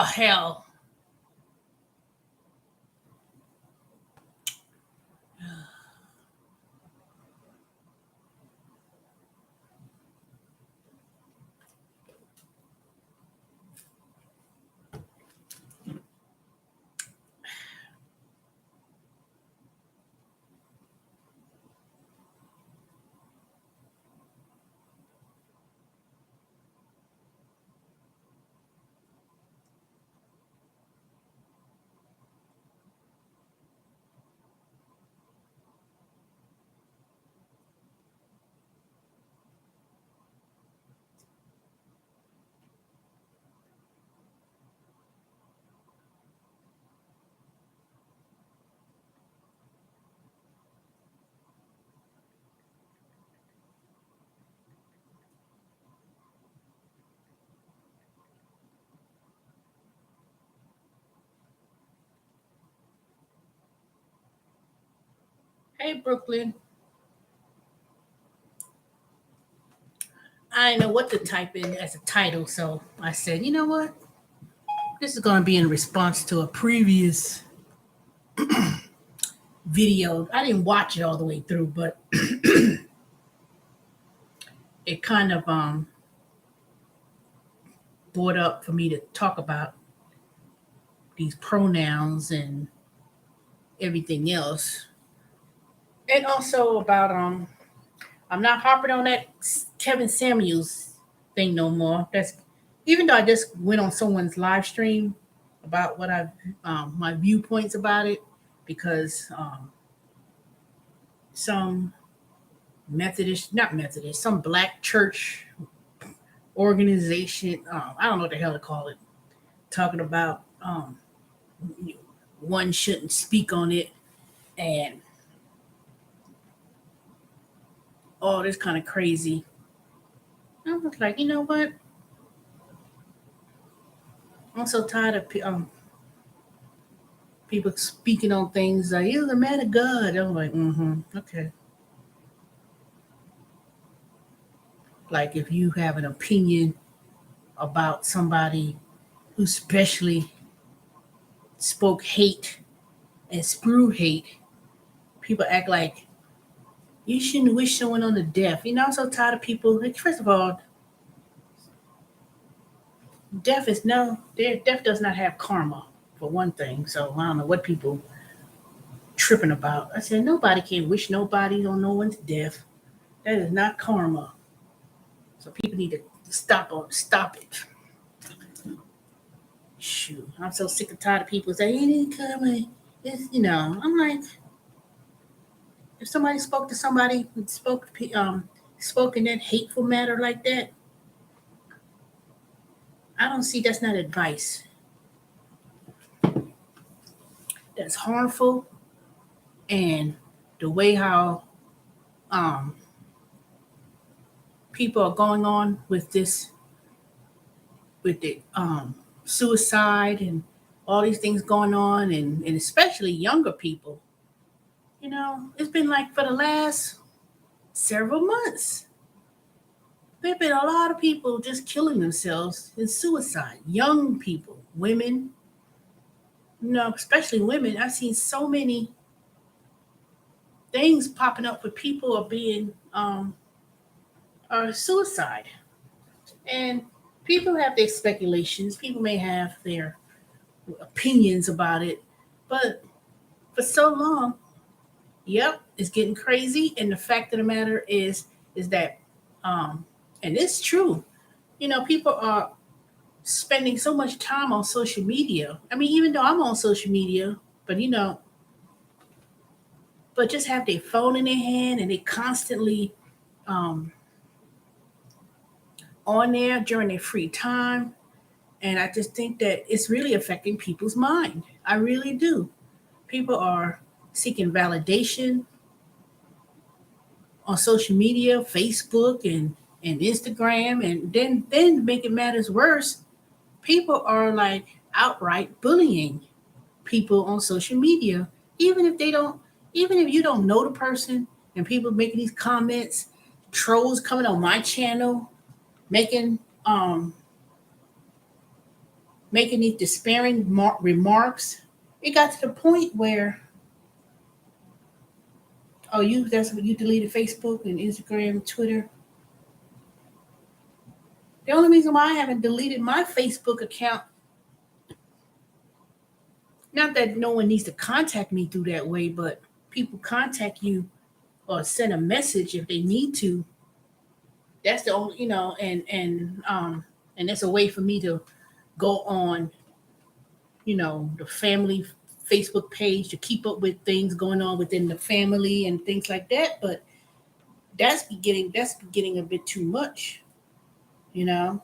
hell. Hey, Brooklyn. I didn't know what to type in as a title, so I said, you know what? This is going to be in response to a previous video. I didn't watch it all the way through, but it kind of brought up for me to talk about these pronouns and everything else, and also about I'm not harping on that Kevin Samuels thing no more. That's even though I just went on someone's live stream about what I my viewpoints about it because some Methodist, not Methodist, some black church organization. I don't know what the hell to call it. Talking about one shouldn't speak on it and all this kind of crazy. I was like, you know what? I'm so tired of people speaking on things like, he was a man of God. I'm like, okay. Like if you have an opinion about somebody who specially spoke hate and spewed hate, people act like you shouldn't wish someone on the death. You know, I'm so tired of people. Like, first of all, death does not have karma for one thing. So I don't know what people tripping about. I said nobody can wish nobody on no one's death. That is not karma. So people need to stop it. Shoot, I'm so sick and tired of people saying it ain't karma. It's I'm like, if somebody spoke to somebody who spoke in that hateful matter like that, I don't see that's not advice. That's harmful, and the way how um people are going on with this with the suicide and all these things going on and especially younger people. It's been like for the last several months. There have been a lot of people just killing themselves in suicide. Young people, women, especially women. I've seen so many things popping up with people are being suicide. And people have their speculations. People may have their opinions about it. But for so long, yep, it's getting crazy. And the fact of the matter is that and it's true. People are spending so much time on social media. I mean, even though I'm on social media, but but just have their phone in their hand and they constantly um, on there during their free time. And I just think that it's really affecting people's mind. I really do. People are seeking validation on social media, Facebook and Instagram, and then make it matters worse. People are like outright bullying people on social media, even if they don't, even if you don't know the person, and people making these comments, trolls coming on my channel, making making these despairing remarks. It got to the point where, oh, that's what you deleted Facebook and Instagram, Twitter. The only reason why I haven't deleted my Facebook account, not that no one needs to contact me through that way, but people contact you or send a message if they need to. That's the only, and that's a way for me to go on, the family Facebook page to keep up with things going on within the family and things like that. But that's getting a bit too much, you know.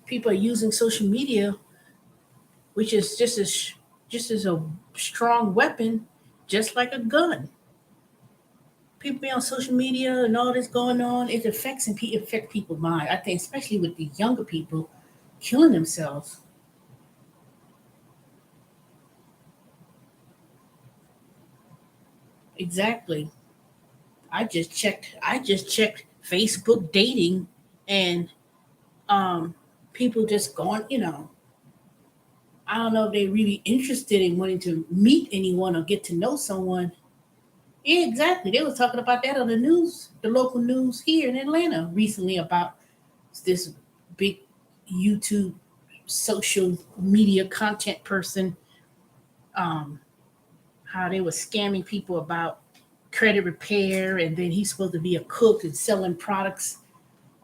People are using social media, which is just as a strong weapon, just like a gun. People be on social media and all this going on. It affect people's mind. I think, especially with the younger people killing themselves. Exactly. I just checked Facebook dating, and um people just going, I don't know if they're really interested in wanting to meet anyone or get to know someone. Yeah, exactly. They was talking about that on the news, the local news here in Atlanta recently, about this big YouTube social media content person, um, how they were scamming people about credit repair, and then he's supposed to be a cook and selling products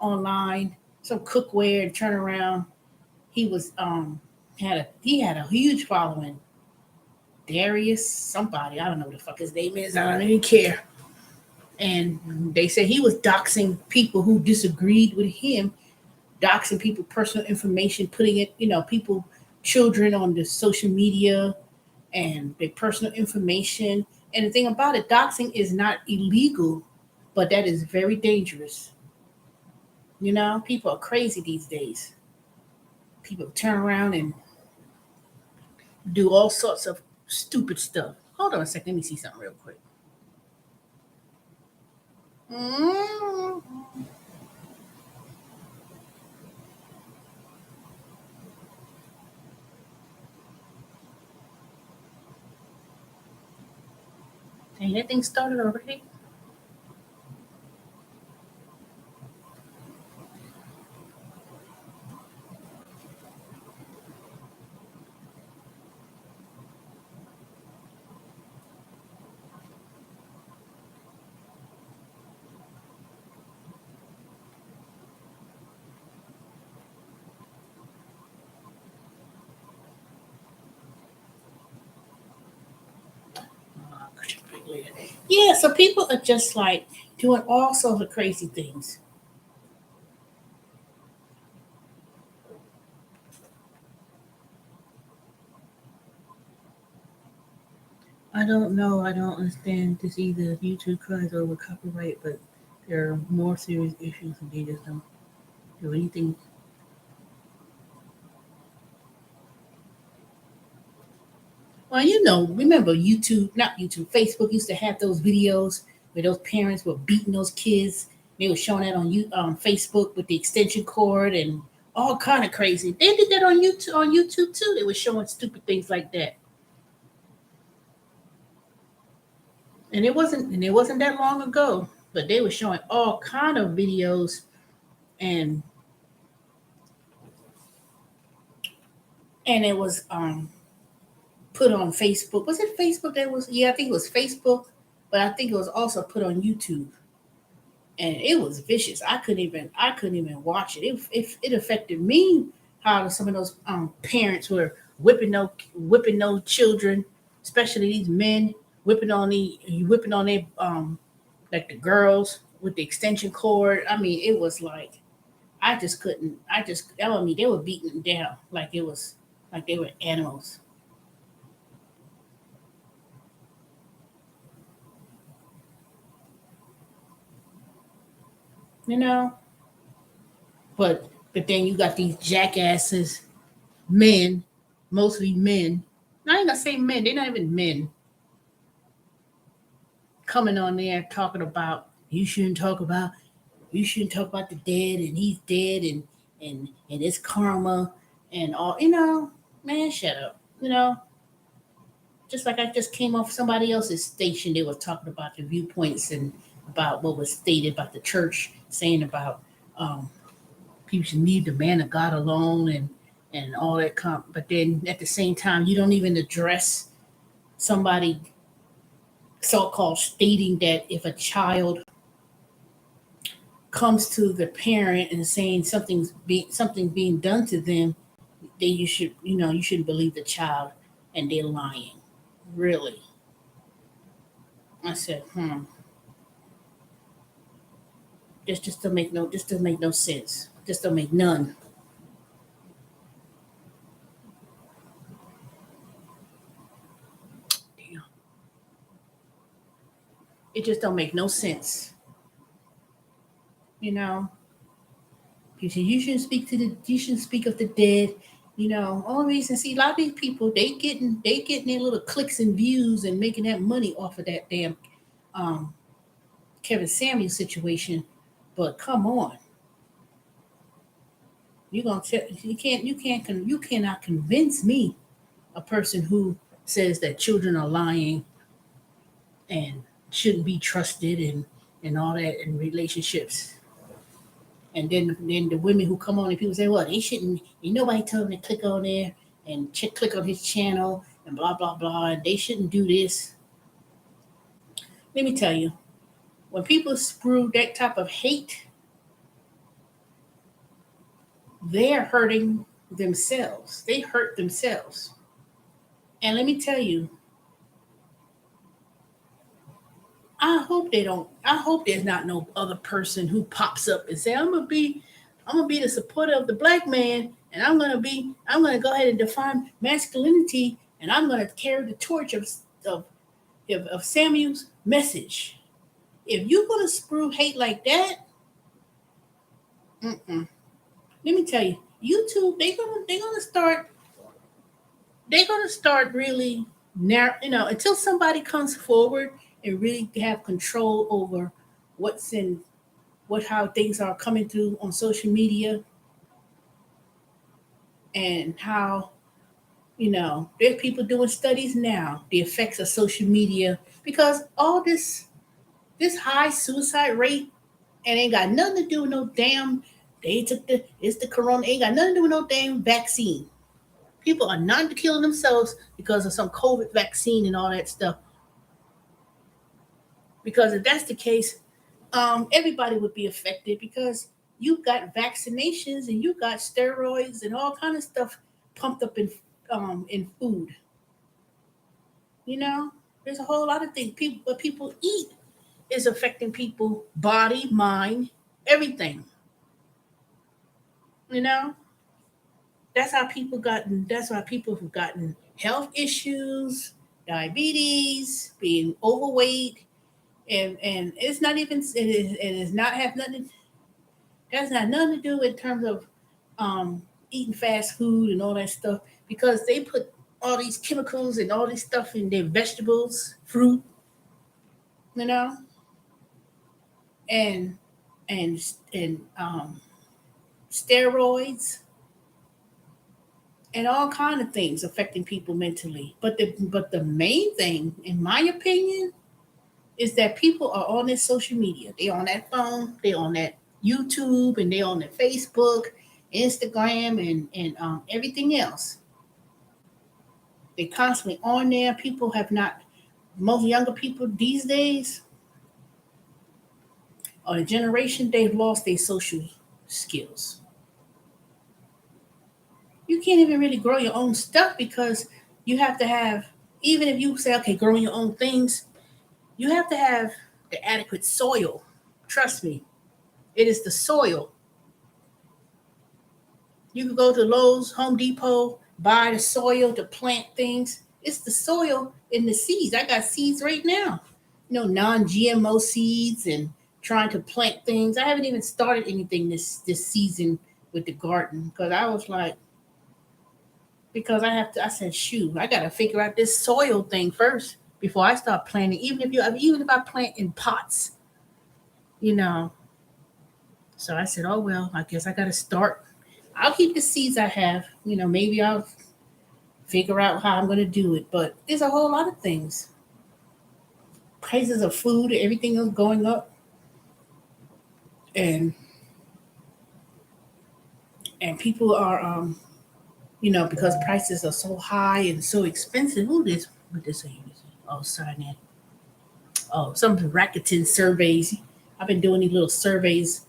online, some cookware, and turn around. He was he had a huge following. Darius, somebody, I don't know what the fuck his name is. I don't even care. And they said he was doxing people who disagreed with him, doxing people personal information, putting it, people, children on the social media and their personal information. And the thing about it, doxing is not illegal, but that is very dangerous. People are crazy these days. People turn around and do all sorts of stupid stuff. Hold on a second, let me see something real quick. Mm. Dang, that thing started already. Yeah, so people are just like doing all sorts of crazy things. I don't know. I don't understand this either. YouTube cries over copyright, but there are more serious issues and they just don't do anything. Well, remember YouTube, not YouTube, Facebook used to have those videos where those parents were beating those kids. They were showing that on Facebook with the extension cord and all kind of crazy. They did that on YouTube too. They were showing stupid things like that. And it wasn't that long ago, but they were showing all kind of videos, and it was put on Facebook. Was it Facebook that was? Yeah, I think it was Facebook, but I think it was also put on YouTube, and it was vicious. I couldn't even watch it. It affected me, how some of those parents were whipping those children, especially these men, whipping on their like the girls with the extension cord. I mean, it was like, I just couldn't. I mean, they were beating them down like they were animals, you know. But then you got these jackasses, men, mostly men. I ain't gonna say men. They're not even men, coming on there talking about you shouldn't talk about the dead, and he's dead, and it's karma and all, man, shut up. Just like I just came off somebody else's station, they were talking about the viewpoints and about what was stated about the church, saying about um, people should leave the man of God alone and all that. But then at the same time, you don't even address somebody so-called stating that if a child comes to the parent and saying something being done to them, then you shouldn't believe the child and they're lying. Really? I said, this just don't make no sense. Just don't make none. Damn. It just don't make no sense. You know, you say you shouldn't speak of the dead. Only reason, see, a lot of these people, they getting their little clicks and views and making that money off of that damn um, Kevin Samuel situation. But come on, you cannot convince me, a person who says that children are lying and shouldn't be trusted and all that in relationships. And then the women who come on and people say, well, they shouldn't. Nobody told them to click on there and click on his channel and blah blah blah. And they shouldn't do this. Let me tell you, when people spew that type of hate, they're hurting themselves. They hurt themselves. And let me tell you, I hope they don't. I hope there's not no other person who pops up and say, I'm gonna be the supporter of the black man, and I'm gonna go ahead and define masculinity, and I'm gonna carry the torch of Samuel's message. If you're gonna spew hate like that, mm-mm. Let me tell you, YouTube, they're gonna start really narrow. Until somebody comes forward and really have control over what's in how things are coming through on social media, and how there's people doing studies now, the effects of social media, because all this high suicide rate, and ain't got nothing to do with no damn. It's the corona, ain't got nothing to do with no damn vaccine. People are not killing themselves because of some COVID vaccine and all that stuff. Because if that's the case, everybody would be affected, because you've got vaccinations and you've got steroids and all kind of stuff pumped up in food. You know, there's a whole lot of things. What people eat is affecting people body, mind, everything. You know, That's why people have gotten health issues, diabetes, being overweight, and it's not even it is not have nothing. That's not nothing to do in terms of eating fast food and all that stuff, because they put all these chemicals and all this stuff in their vegetables, fruit, you know, and and steroids and all kind of things affecting people mentally. But the main thing, in my opinion, is that people are on their social media. They on that phone, they on that YouTube, and they on their Facebook, Instagram, and everything else. They constantly on there. People have not. Most younger people these days, or the generation, they've lost their social skills. You can't even really grow your own stuff, because you have to have, even if you say, okay, growing your own things, you have to have the adequate soil. Trust me, it is the soil. You can go to Lowe's, Home Depot, buy the soil to plant things. It's the soil and the seeds. I got seeds right now, non-GMO seeds, and trying to plant things. I haven't even started anything this season with the garden, because I was like, because I said, shoot, I got to figure out this soil thing first before I start planting. Even if I plant in pots, you know. So I said, oh well, I guess I got to start I'll keep the seeds I have. Maybe I'll figure out how I'm going to do it. But there's a whole lot of things. Prices of food, everything is going up, and people are because prices are so high and so expensive. Who this? What this saying? Oh, sorry, man. Oh, some Rakuten surveys. I've been doing these little surveys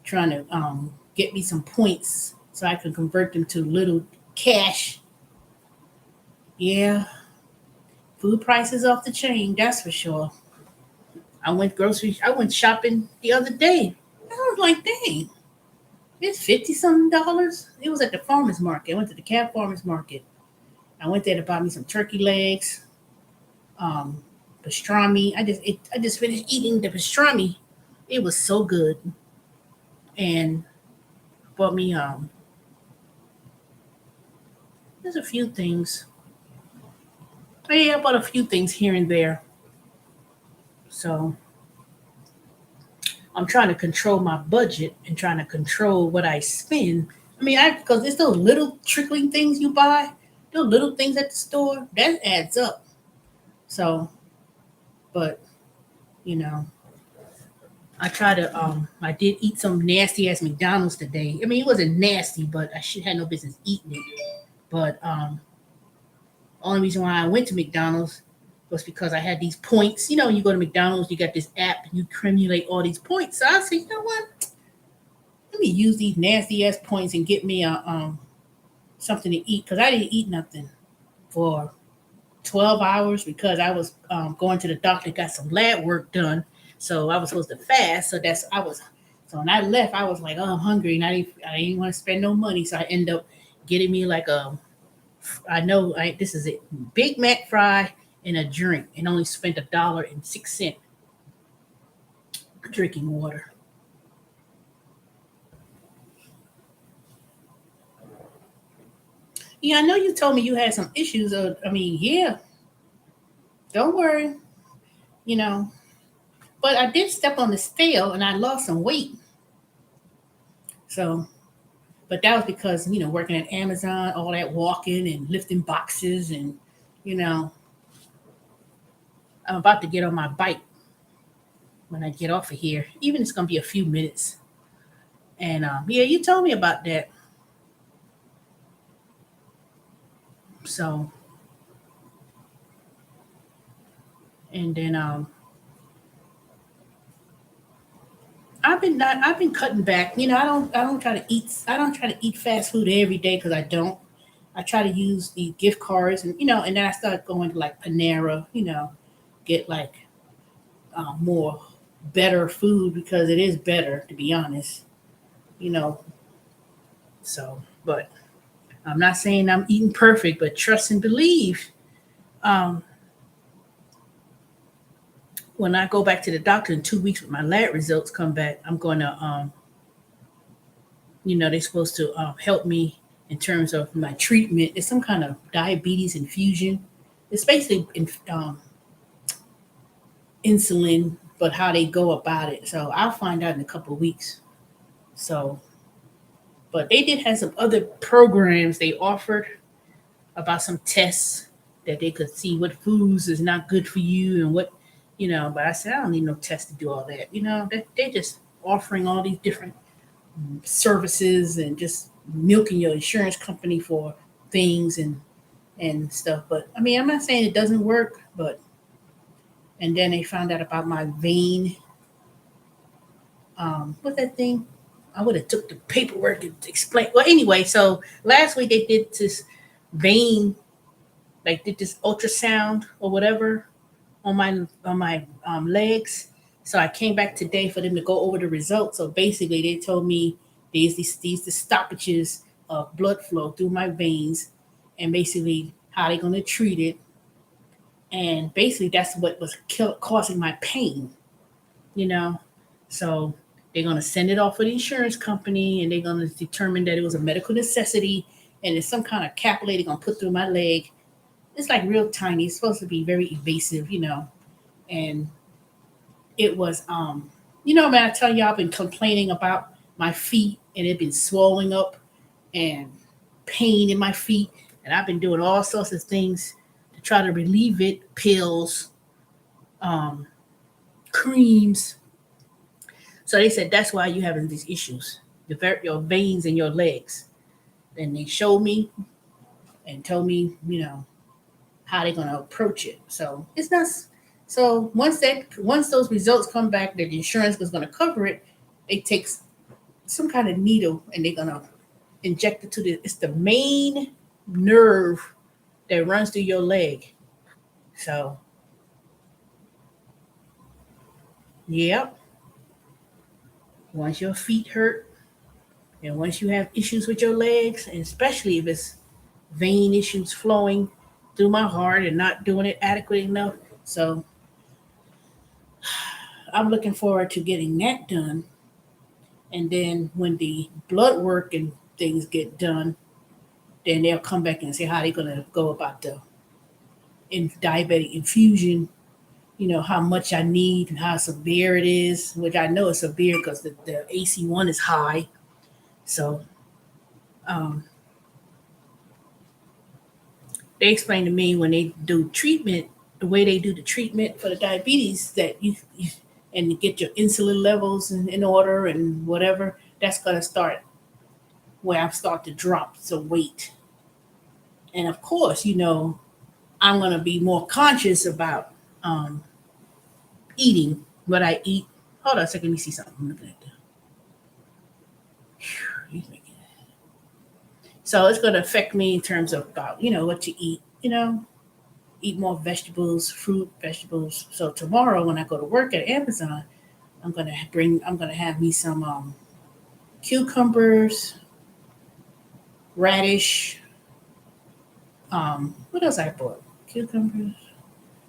trying to get me some points so I can convert them to little cash. Yeah, food prices off the chain, that's for sure. I went shopping the other day. I was like, dang, it's 50 something dollars. It was at the farmer's market. I went to the Cab Farmer's Market. I went there to buy me some turkey legs, um, pastrami. I just finished eating the pastrami. It was so good. And bought me there's a few things. Oh, yeah, I bought a few things here and there. So I'm trying to control my budget and trying to control what I spend. I mean, I because it's those little trickling things you buy, those little things at the store, that adds up. So, but you know, I did eat some nasty ass McDonald's today. I mean, it wasn't nasty, but I should had no business eating it. But only reason why I went to McDonald's was because I had these points. You go to McDonald's, you got this app, and you accumulate all these points. So I said, you know what? Let me use these nasty ass points and get me a something to eat because I didn't eat nothing for 12 hours because I was going to the doctor, got some lab work done. So I was supposed to fast. So when I left, I was like, oh, I'm hungry and I didn't want to spend no money. So I end up getting me like this is it, Big Mac fry and a drink and only spent $1.06 drinking water. Yeah, I know you told me you had some issues. I mean, yeah, don't worry, you know. But I did step on the scale and I lost some weight. So, but that was because working at Amazon, all that walking and lifting boxes, and you know, I'm about to get on my bike when I get off of here. Even it's gonna be a few minutes. And yeah, you told me about that. So, and then I've been cutting back. I don't try to eat fast food every day because I don't. I try to use the gift cards, and and then I start going to like Panera. Get like more better food because it is better to be honest. You know, so but I'm not saying I'm eating perfect, but trust and believe. Um, when I go back to the doctor in 2 weeks with my lab results come back, I'm gonna they're supposed to help me in terms of my treatment. It's some kind of diabetes infusion. It's basically insulin, but how they go about it. So I'll find out in a couple of weeks. So, but they did have some other programs they offered about some tests that they could see what foods is not good for you and what. But I said I don't need no test to do all that. They're just offering all these different services and just milking your insurance company for things and stuff. But I mean, I'm not saying it doesn't work, but and then they found out about my vein. What's that thing? I would have took the paperwork and explain. Well, anyway, so last week they did this vein, like did this ultrasound or whatever on my legs. So I came back today for them to go over the results. So basically, they told me these the stoppages of blood flow through my veins, and basically how they're going to treat it. And basically, that's what was causing my pain. You know, so they're going to send it off for the insurance company, and they're going to determine that it was a medical necessity, and it's some kind of capillary they're going to put through my leg. It's like real tiny. It's supposed to be very evasive. And it was man, I tell you, I've been complaining about my feet and it been swelling up. and pain in my feet. And I've been doing all sorts of things to try to relieve it, pills, um, creams. So they said that's why you're having these issues, your veins in your legs. And they showed me and told me, how they're gonna approach it. So it's not. So once those results come back that the insurance was gonna cover it, they take some kind of needle and they're gonna inject it to it's the main nerve that runs through your leg. So yep, once your feet hurt and once you have issues with your legs, and especially if it's vein issues flowing through my heart and not doing it adequately enough. So I'm looking forward to getting that done. And then when the blood work and things get done, then they'll come back and say how they're gonna go about the diabetic infusion. How much I need and how severe it is, which I know is severe because the AC1 is high. So um, they explained to me when they do treatment, the way they do the treatment for the diabetes, that you and to get your insulin levels in order and whatever, that's gonna start where I start to drop some weight. And of course, I'm gonna be more conscious about um, eating what I eat. Hold on a second, let me see something. I'm looking at that. So it's going to affect me in terms of about what to eat. Eat more vegetables, fruit, vegetables. So tomorrow when I go to work at Amazon, I'm gonna have me some cucumbers, radish. What else I bought? Cucumbers.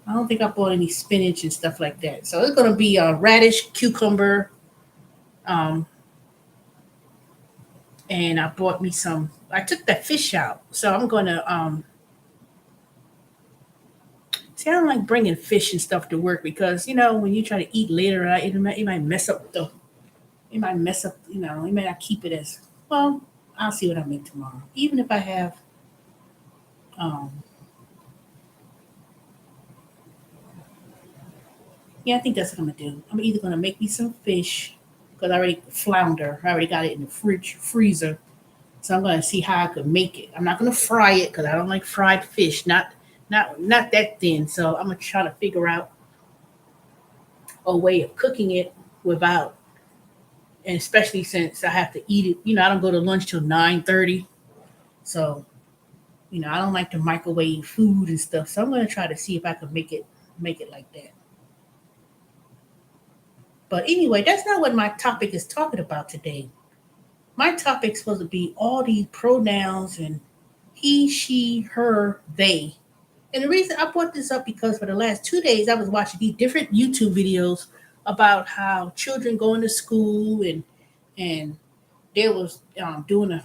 I don't think I bought any spinach and stuff like that. So it's gonna be radish, cucumber, um, and I bought me some. I took the fish out, so I'm gonna see. I don't like bringing fish and stuff to work because when you try to eat later, it might mess up the. It might mess up. You may not keep it as well. I'll see what I make tomorrow. Even if I have, um, yeah, I think that's what I'm gonna do. I'm either gonna make me some fish because I already flounder. I already got it in the fridge freezer. So I'm gonna see how I could make it. I'm not gonna fry it because I don't like fried fish. Not that thin. So I'm gonna try to figure out a way of cooking it without, and especially since I have to eat it. I don't go to lunch till 9:30. So I don't like to microwave food and stuff. So I'm gonna try to see if I can make it like that. But anyway, that's not what my topic is talking about today. My topic's supposed to be all these pronouns and he, she, her, they. And the reason I brought this up because for the last 2 days I was watching these different YouTube videos about how children going to school and they was doing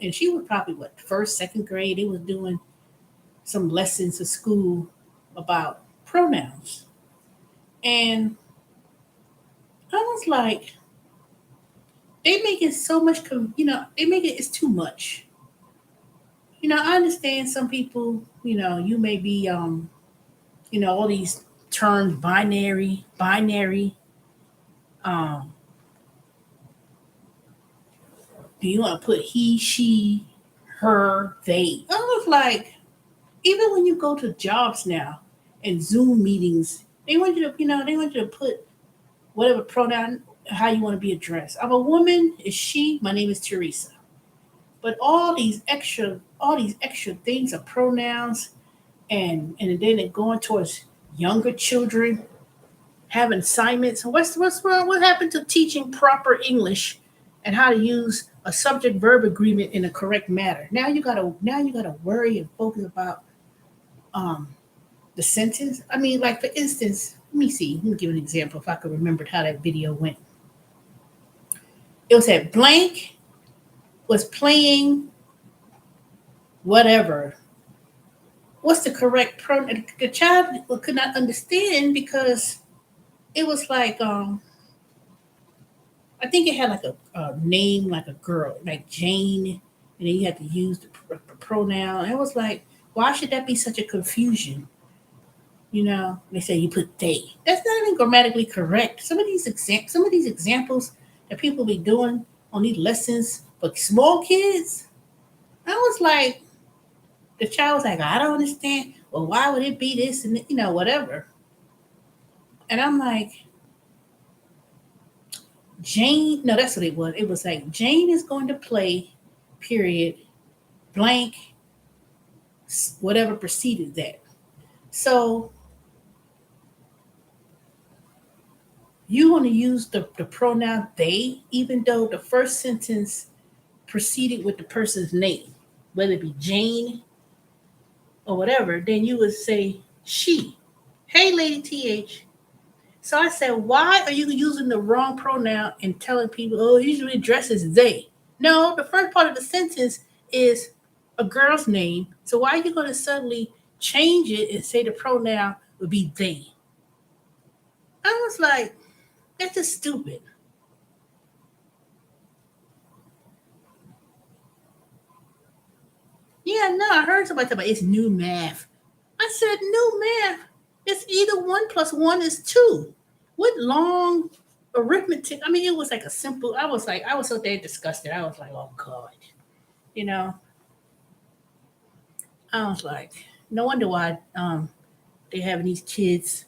and she was probably what first second grade. They was doing some lessons at school about pronouns, and I was like, they make it so much. They make it it's too much. I understand some people. You may be all these terms binary. Um, do you want to put he, she, her, they? I was like, even when you go to jobs now and Zoom meetings, they want you to put whatever pronoun, how you want to be addressed. I'm a woman, is she, my name is Teresa. But all these extra things are pronouns, and then they're going towards younger children having assignments. What's wrong? What happened to teaching proper English and how to use a subject verb agreement in a correct manner? Now you gotta worry and focus about um the sentence. I mean, like for instance, let me see. Let me give an example if I can remember how that video went. It was that blank was playing whatever. What's the correct pronoun? The child could not understand because it was like I think it had like a name like a girl, like Jane, and then you had to use the pronoun. And it was like, why should that be such a confusion? They say you put they. That's not even grammatically correct. Some of these examples that people be doing on these lessons for small kids, I was like, the child was like, I don't understand. Well, why would it be this and whatever? And I'm like, Jane. No, that's what it was. It was like Jane is going to play, period, blank, whatever preceded that. So you want to use the pronoun they, even though the first sentence proceeded with the person's name, whether it be Jane or whatever, then you would say she. Hey, Lady TH. So I said, why are you using the wrong pronoun and telling people, oh, usually address as they? No, the first part of the sentence is a girl's name. So why are you going to suddenly change it and say the pronoun would be they? I was like, that's just stupid. Yeah, no, I heard somebody talk about it's new math. I said, new math. It's either one plus one is two. What long arithmetic? I mean, it was like a simple. I was so damn disgusted. I was like, oh god, you know. I was like, no wonder why they having these kids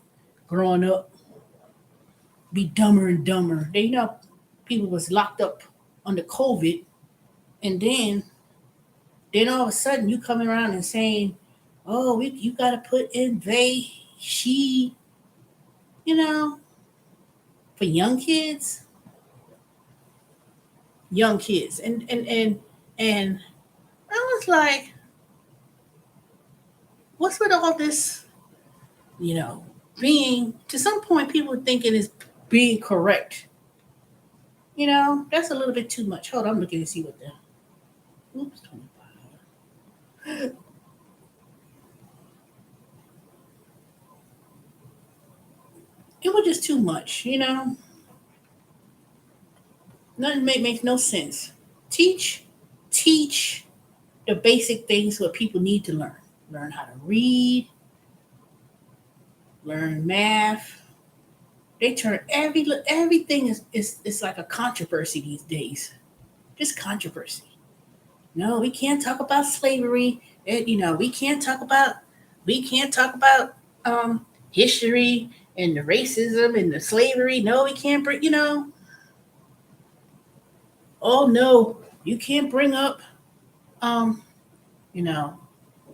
growing up be dumber and dumber. People was locked up under COVID, and then all of a sudden you coming around and saying, oh, you got to put in they, she, you know, for young kids, and I was like, what's with all this, you know, being to some point people thinking is being correct. That's a little bit too much. Hold on, I'm looking to see what the oops 25. It was just too much. Nothing makes no sense. Teach, teach the basic things what people need to learn. Learn how to read, learn math. They turn everything is like a controversy these days. Just controversy. No, we can't talk about slavery. We can't talk about history and the racism and the slavery. No, we can't bring. Oh no, you can't bring up um you know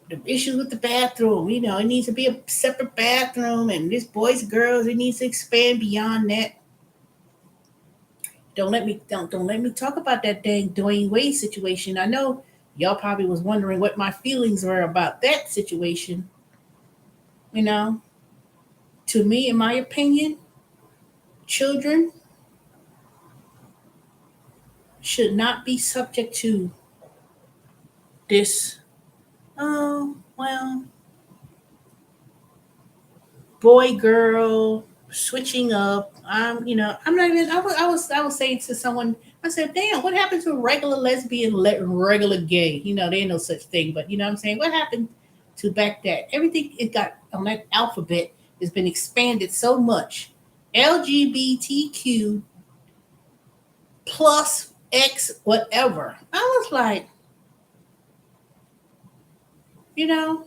the issues with the bathroom. It needs to be a separate bathroom, and this boys and girls, it needs to expand beyond that. Don't let me talk about that dang Dwayne Wade situation. I know y'all probably was wondering what my feelings were about that situation. You know, to me, in my opinion, children should not be subject to this. Oh well, boy girl switching up. I'm not even. I was saying to someone. I said, "Damn, what happened to regular lesbian, regular gay? There ain't no such thing." But you know what I'm saying? What happened to back that? Everything it got on that alphabet has been expanded so much. LGBTQ plus X whatever. I was like, you know,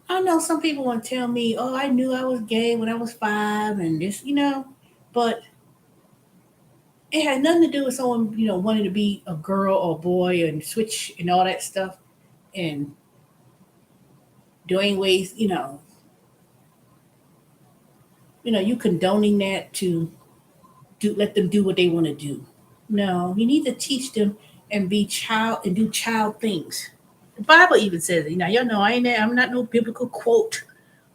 I know some people want to tell me, "Oh, I knew I was gay when I was 5," and this. But it had nothing to do with someone, wanting to be a girl or a boy and switch and all that stuff. And Dwayne Wade's, you condoning that to let them do what they want to do. No, you need to teach them and be child and do child things. The Bible even says it. Y'all know I'm not no biblical quote,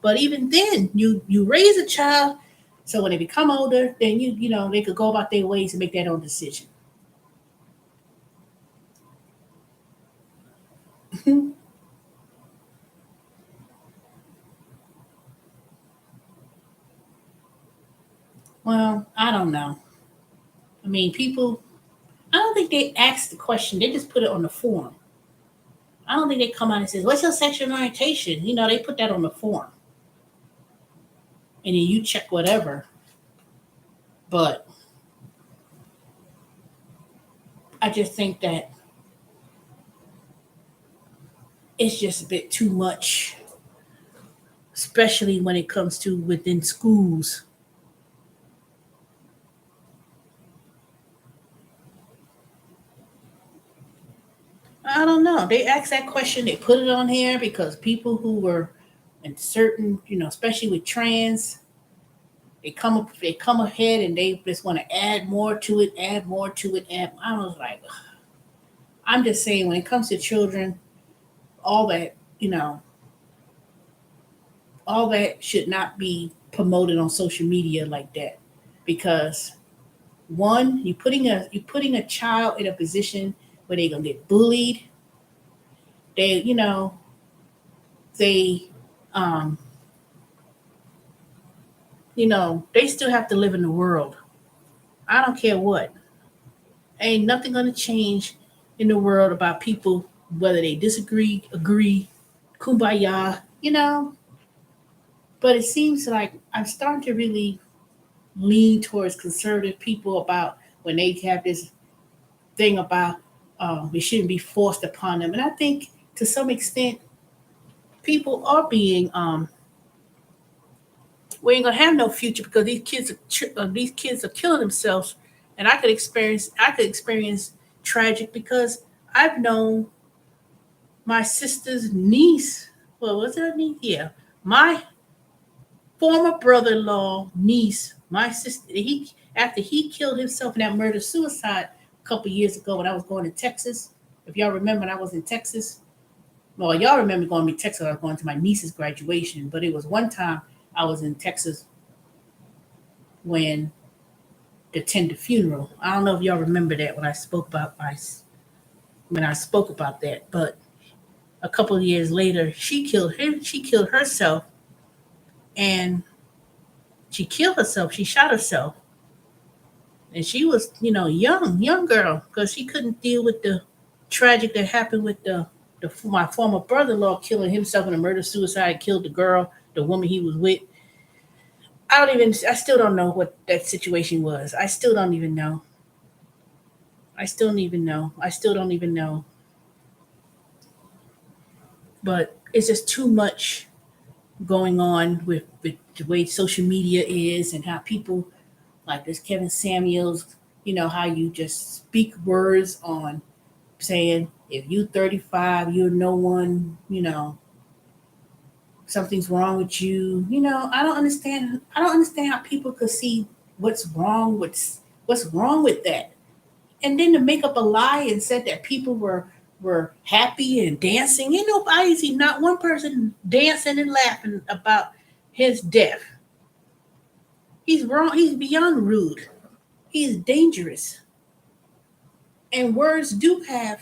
but even then, you raise a child so when they become older, then they could go about their ways and make their own decision. Well, I don't know. I mean, people. they ask the question. They just put it on the form. I don't think they come out and says, "What's your sexual orientation?" They put that on the form, and then you check whatever. But I just think that it's just a bit too much, especially when it comes to within schools. I don't know. They asked that question. They put it on here because people who were in certain, especially with trans, they come ahead and they just want to add more to it, add more to it. Add. I was like, I'm just saying when it comes to children, all that, all that should not be promoted on social media like that, because one, you're putting a child in a position where they're gonna get bullied. They, they um they still have to live in the world. I don't care what. Ain't nothing gonna change in the world about people whether they disagree, agree, kumbaya. But it seems like I'm starting to really lean towards conservative people about when they have this thing about it shouldn't be forced upon them. And I think to some extent people are being we ain't gonna have no future because these kids are killing themselves, and I could experience tragic because I've known my sister's niece. Well, was it her niece? Yeah, my former brother-in-law niece. My sister. He after he killed himself in that murder suicide a couple years ago when I was going to Texas. If y'all remember, when I was in Texas. Well, y'all remember going to Texas. I was going to my niece's graduation, but it was one time I was in Texas when to attend the funeral. I don't know if y'all remember that when I spoke about that, but a couple of years later, she killed him. She killed herself, and she killed herself. She shot herself, and she was, young girl, because she couldn't deal with the tragic that happened with the my former brother-in-law killing himself in a murder suicide. Killed the girl, the woman he was with. I still don't know what that situation was. I still don't even know. I still don't even know. I still don't even know. But it's just too much going on with the way social media is and how people like this Kevin Samuels, how you just speak words on saying if you 35, you're no one, something's wrong with you. I don't understand how people could see what's wrong with that. And then to make up a lie and said that people were happy and dancing. Ain't nobody see not one person dancing and laughing about his death. He's wrong. He's beyond rude. He's dangerous. And words do have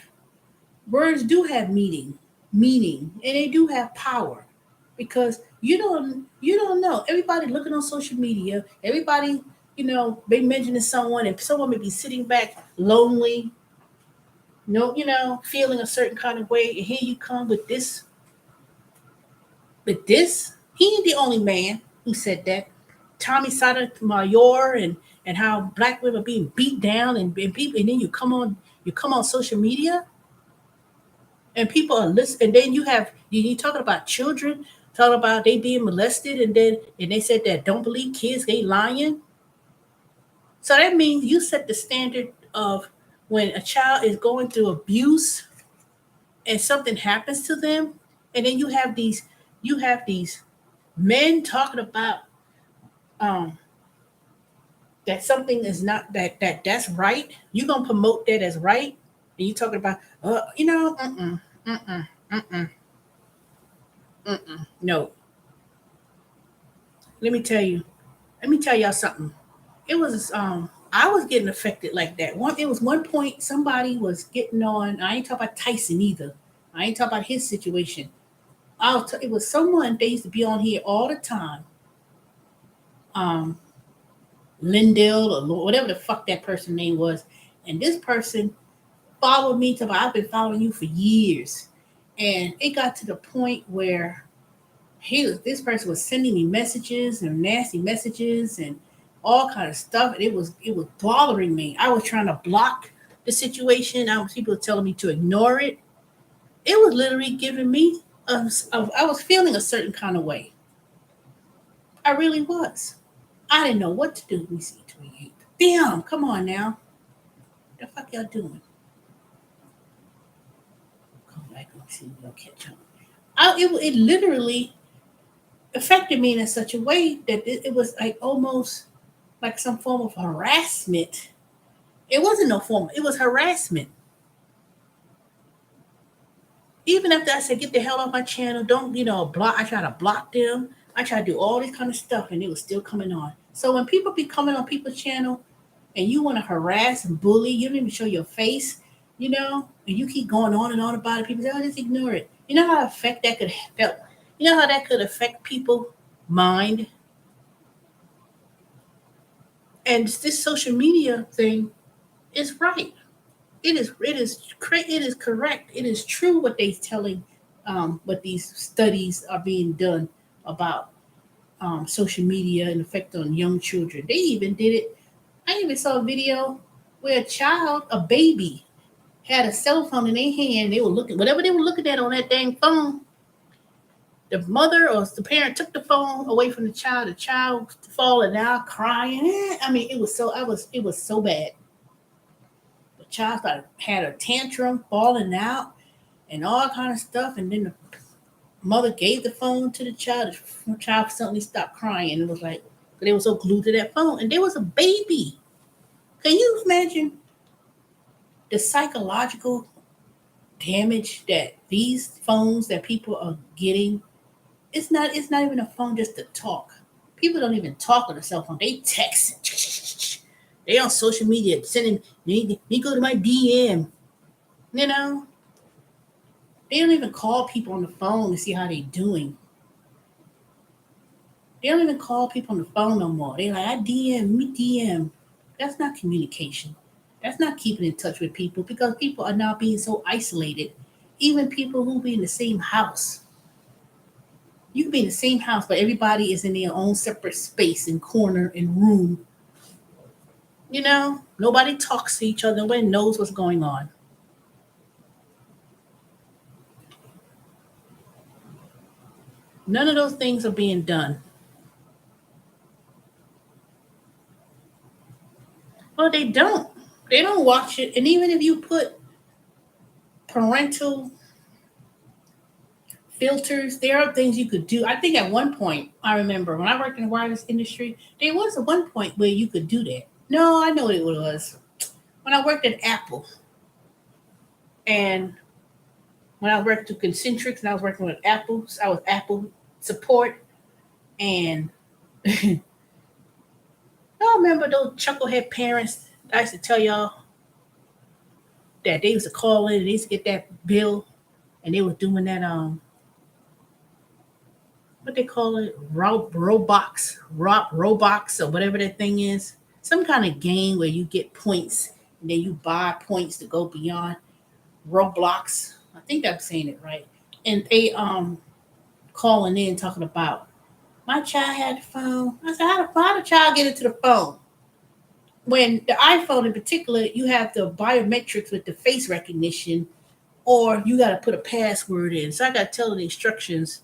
meaning, and they do have power, because you don't know. Everybody looking on social media, everybody they mentioning someone, and someone may be sitting back lonely, no, feeling a certain kind of way, and here you come with this. He ain't the only man who said that. Tommy Sotomayor, and how black women are being beat down, and people, and then you come on social media, and people are listening, and then you talking about children, talking about they being molested, and they said that don't believe kids, they lying. So that means you set the standard of when a child is going through abuse and something happens to them, and then you have these men talking about um that something is not that's right. You gonna promote that as right, and you talking about mm-mm, mm-mm, no. Let me tell you. Let me tell y'all something. It was I was getting affected like that. It was one point somebody was getting on. I ain't talking about Tyson either. I ain't talking about his situation. It was someone they used to be on here all the time. Um, Lindell or whatever the fuck that person name was, and this person. followed me to I've been following you for years. And it got to the point where this person was sending me messages and nasty messages and all kind of stuff, and it was bothering me. I was trying to block the situation. People were telling me to ignore it. It was literally giving me I was feeling a certain kind of way. I really was. I didn't know what to do. Let me see, 28. Damn, come on now. The fuck y'all doing? Come back and see. We'll catch up. It literally affected me in such a way that it was like almost like some form of harassment. It wasn't no form. It was harassment. Even after I said, "Get the hell off my channel," don't block. I try to block them. I try to do all this kind of stuff, and it was still coming on. So when people be coming on people's channel, and you want to harass and bully, you don't even show your face, and you keep going on and on about it. People say, "Oh, just ignore it." You know how affect that could help. You know how that could affect people mind. And this social media thing is right. It is correct. It is true what they're telling, what these studies are being done about social media and effect on young children. They even did it. I even saw a video where a baby, had a cell phone in their hand. They were looking whatever they were looking at on that dang phone. The mother or the parent took the phone away from the child. The child falling out, crying. I mean, it was so bad. The child had a tantrum, falling out, and all kind of stuff. And then the mother gave the phone to the child. The child suddenly stopped crying. And it was like they were so glued to that phone. And there was a baby. Can you imagine the psychological damage that these phones that people are getting? It's not even a phone just to talk. People don't even talk on a cell phone. They text. They on social media sending me go to my DM. You know, they don't even call people on the phone to see how they doing. They don't even call people on the phone no more. They like, I DM, me DM. That's not communication. That's not keeping in touch with people because people are now being so isolated. Even people who be in the same house. You can be in the same house, but everybody is in their own separate space and corner and room. Nobody talks to each other. Nobody knows what's going on. None of those things are being done. Well, they don't. They don't watch it. And even if you put parental filters, there are things you could do. I think at one point, I remember when I worked in the wireless industry, there was at one point where you could do that. No, I know what it was. When I worked at Apple, and when I worked with Concentrics and I was working with Apple, I was Apple support. And I remember those chucklehead parents. I used to tell y'all that they used to call in and they used to get that bill, and they were doing that what they call it, Roblox or whatever that thing is. Some kind of game where you get points and then you buy points to go beyond Roblox. I think I'm saying it right. And they calling in talking about my child had the phone. I said, how did the child get into the phone? When the iPhone in particular, you have the biometrics with the face recognition, or you got to put a password in. So I got to tell the instructions.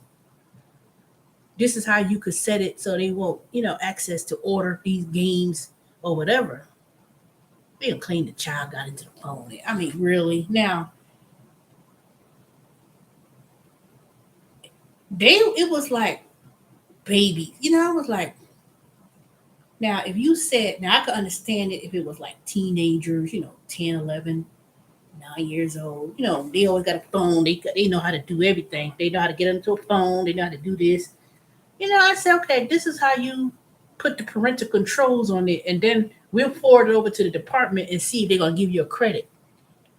This is how you could set it so they won't, access to order these games or whatever. They don't claim the child got into the phone. I mean, really? Now, it was like baby. I was like, now if you said, now I could understand it if it was like teenagers, 10, 11, 9 years old. They always got a phone. They know how to do everything. They know how to get into a phone. They know how to do this. I said, okay, this is how you put the parental controls on it, and then we'll forward it over to the department and see if they're gonna give you a credit.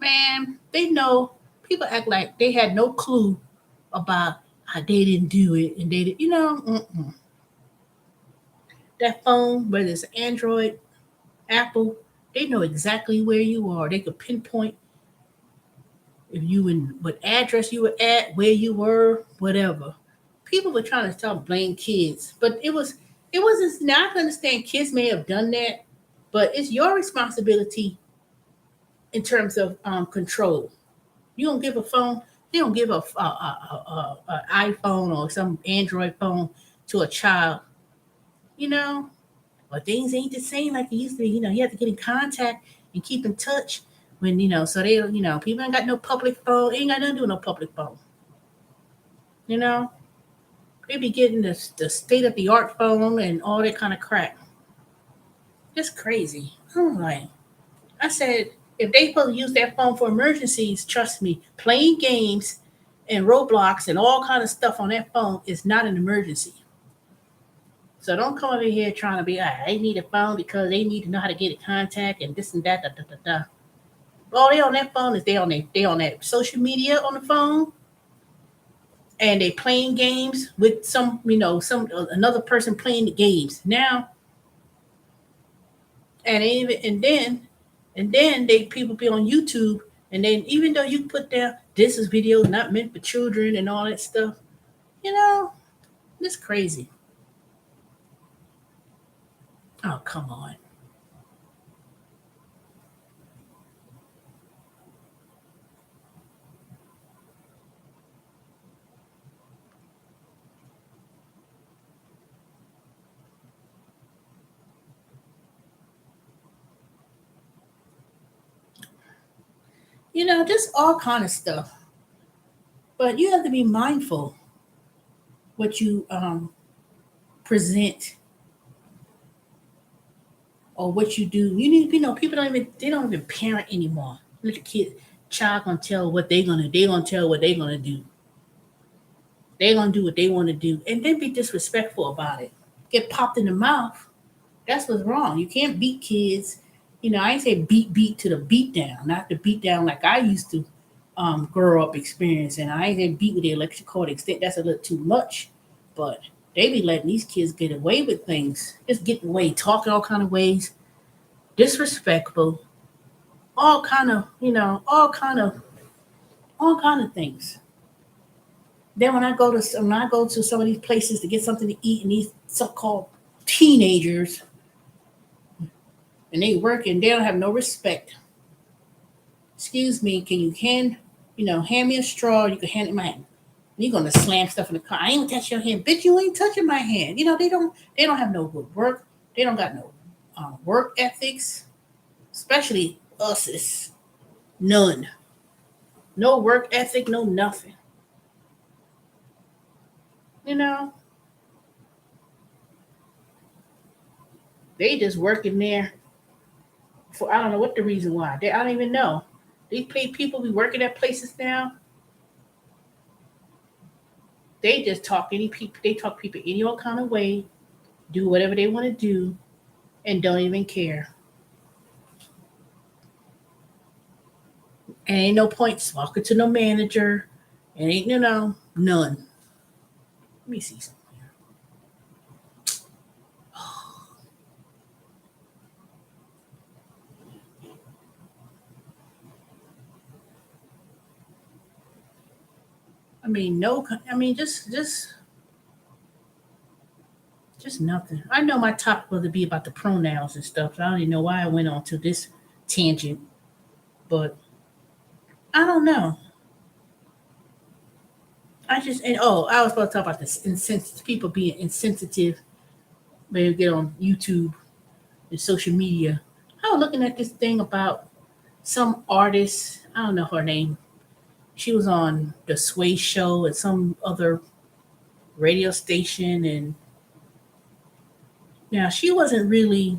Man, they know. People act like they had no clue about how they didn't do it, and they did. That phone, whether it's Android, Apple, they know exactly where you are. They could pinpoint. if you in what address you were at, where you were, whatever. People were trying to start blame kids, but it wasn't. Now I can understand kids may have done that, but it's your responsibility in terms of control. You don't give a phone. They don't give a iPhone or some Android phone to a child. You know, but things ain't the same like it used to be. You know, you have to get in contact and keep in touch when So they, people ain't got no public phone. Ain't got nothing to do with no public phone. You know, they be getting the state of the art phone and all that kind of crap. It's crazy. I'm like, I said, if they supposed to use that phone for emergencies, trust me, playing games and Roblox and all kind of stuff on that phone is not an emergency. So don't come over here trying to be, they need a phone because they need to know how to get in contact and this and that, da da da da. All they on that phone is they on that social media on the phone, and they playing games with some another person playing the games now, and then they people be on YouTube, and then even though you put there this is video not meant for children and all that stuff, you know, it's crazy. Oh come on. Just all kind of stuff. But you have to be mindful what you present or what you do. You need, people don't even parent anymore. Let the child gonna tell what they gonna tell what they gonna do. They gonna do what they want to do, and then be disrespectful about it. Get popped in the mouth. That's what's wrong. You can't beat kids. I ain't say beat to the beat down, not the beat down like I used to grow up experiencing. I ain't say beat with the electric cord extent. That's a little too much, but they be letting these kids get away with things, just getting away, talking all kind of ways, disrespectful, all kind of, all kind of things. Then when I go to some of these places to get something to eat, and these so-called teenagers, and they work and they don't have no respect. Excuse me, can you hand me a straw? You can hand it in my hand. You're gonna slam stuff in the car. I ain't gonna touch your hand, bitch. You ain't touching my hand. They don't have no good work. They don't got no work ethics, especially us. Is none. No work ethic, no nothing. You know, they just working there for I don't know what the reason why. I don't even know. These people be working at places now. They just talk any people. They talk people any old kind of way. Do whatever they want to do, and don't even care. And ain't no point talking to no manager. And ain't none. Let me see something. I mean, no. I mean, just nothing. I know my topic was to be about the pronouns and stuff. So I don't even know why I went on to this tangent, but I don't know. I was supposed to talk about this insensitive people being insensitive when you get on YouTube and social media. I was looking at this thing about some artist. I don't know her name. She was on the Sway Show at some other radio station, and now she wasn't really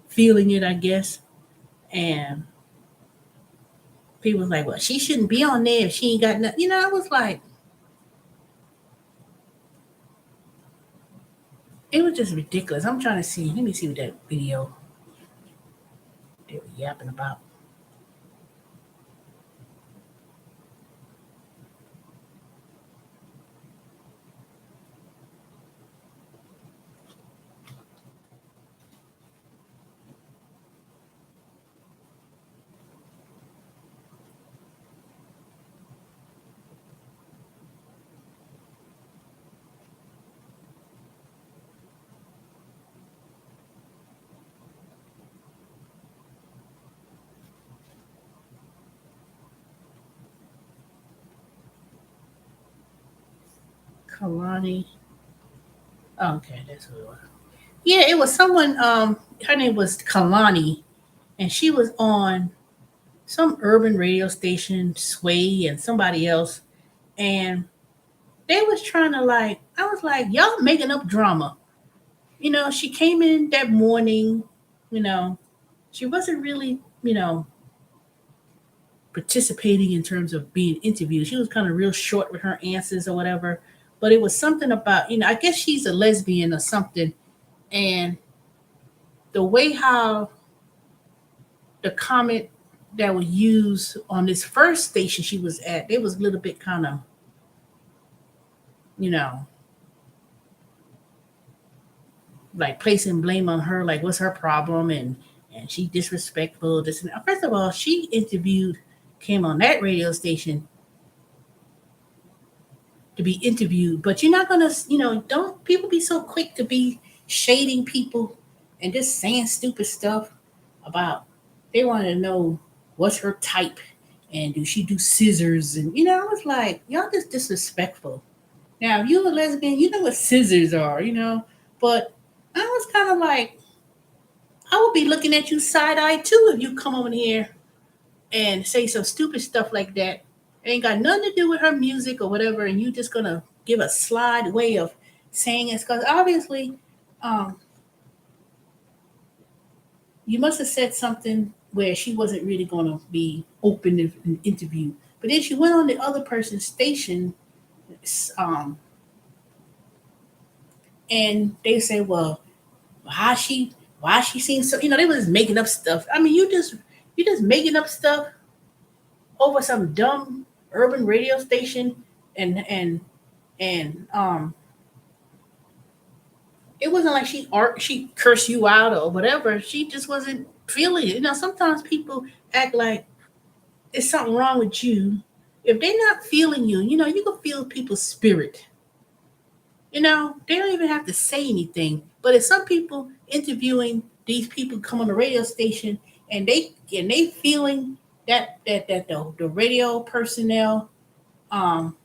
feeling it, I guess. And people was like, "Well, she shouldn't be on there if she ain't got nothing." I was like, it was just ridiculous. I'm trying to see. Let me see what that video they were yapping about. Kalani. Oh, okay, that's who it was. Yeah, it was someone. Her name was Kalani, and she was on some urban radio station, Sway, and somebody else, and they was trying to like. I was like, y'all making up drama. She came in that morning. You know, she wasn't really, participating in terms of being interviewed. She was kind of real short with her answers or whatever. But it was something about, I guess she's a lesbian or something. And the way how the comment that was used on this first station she was at, it was a little bit kind of, you know, like placing blame on her, like what's her problem and she disrespectful. This and first of all, she came on that radio station to be interviewed, but you're not gonna, don't people be so quick to be shading people and just saying stupid stuff about they want to know what's her type and do she do scissors and I was like, y'all just disrespectful. Now if you're a lesbian, you know what scissors are, but I was kind of like, I would be looking at you side eye too if you come over here and say some stupid stuff like that. It ain't got nothing to do with her music or whatever, and you just gonna give a slide way of saying it because obviously, um, you must have said something where she wasn't really gonna be open in an interview. But then she went on the other person's station, um, and they said, "Well, why she seems so?" They was making up stuff. I mean, you just making up stuff over some dumb urban radio station and it wasn't like she cursed you out or whatever. She just wasn't feeling it. Sometimes people act like it's something wrong with you. If they're not feeling you, you can feel people's spirit. They don't even have to say anything. But if some people interviewing these people come on the radio station and they feeling that the radio personnel um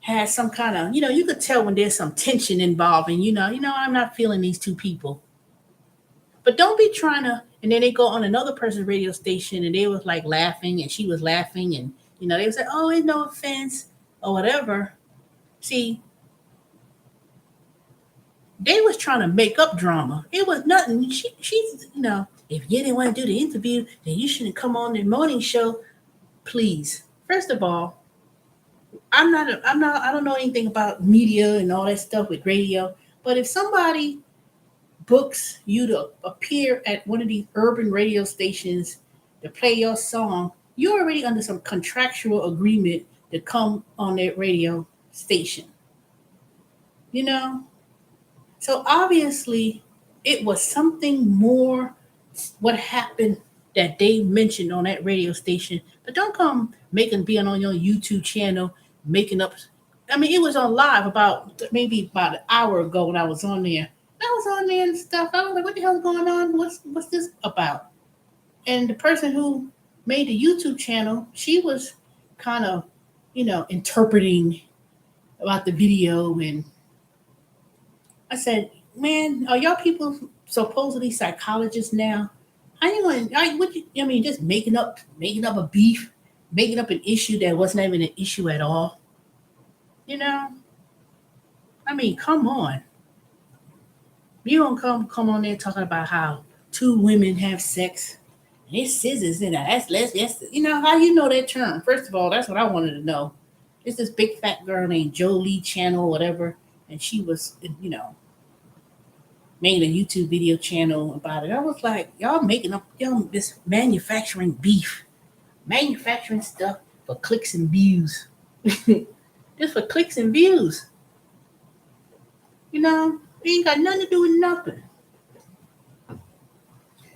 has some kind of, you could tell when there's some tension involved, and I'm not feeling these two people. But don't be trying to. And then they go on another person's radio station, and they was like laughing, and she was laughing, and they would say, "Oh, it's no offense," or whatever. See, they was trying to make up drama. It was nothing. She's, if you didn't want to do the interview, then you shouldn't come on the morning show. Please, first of all, I don't know anything about media and all that stuff with radio. But if somebody books you to appear at one of these urban radio stations to play your song, you're already under some contractual agreement to come on that radio station. You know? So obviously it was something more what happened that they mentioned on that radio station. But don't come being on your YouTube channel making up. I mean, it was on live maybe about an hour ago when I was on there. I was on there and stuff. I was like, what the hell's going on? What's this about? And the person who made the YouTube channel, she was kind of, interpreting about the video. And I said, man, are y'all people supposedly psychologists now? How you want? I mean, just making up a beef, making up an issue that wasn't even an issue at all. You know, I mean, come on. You don't come on there talking about how two women have sex. And it's scissors in it. That's how you know that term. First of all, that's what I wanted to know. It's this big fat girl named Jolie Channel or whatever, and she was, made a YouTube video channel about it. I was like, y'all making up this manufacturing beef, manufacturing stuff for clicks and views. Just for clicks and views. It ain't got nothing to do with nothing.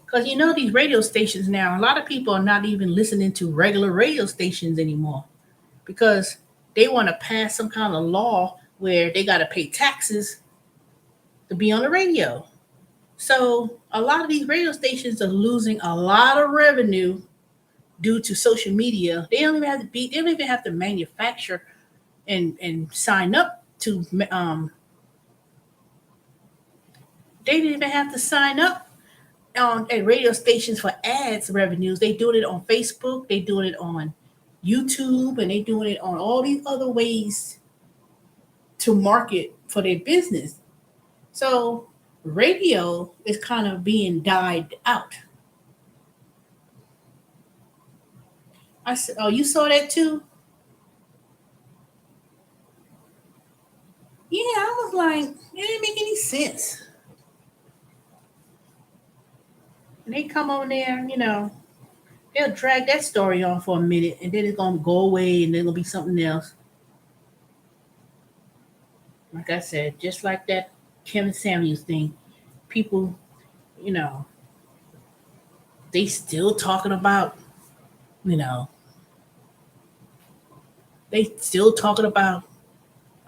Because these radio stations now, a lot of people are not even listening to regular radio stations anymore because they want to pass some kind of law where they got to pay taxes to be on the radio. So a lot of these radio stations are losing a lot of revenue due to social media. They don't even have to manufacture and sign up to they didn't even have to sign up on at radio stations for ads revenues. They doing it on Facebook, they doing it on YouTube, and they doing it on all these other ways to market for their business. So radio is kind of being died out. I said, "Oh, you saw that too?" Yeah, I was like, it didn't make any sense. And they come on there, they'll drag that story on for a minute, and then it's gonna go away, and then it'll be something else. Like I said, just like that Kevin Samuels thing, people, you know, they still talking about, you know, they still talking about,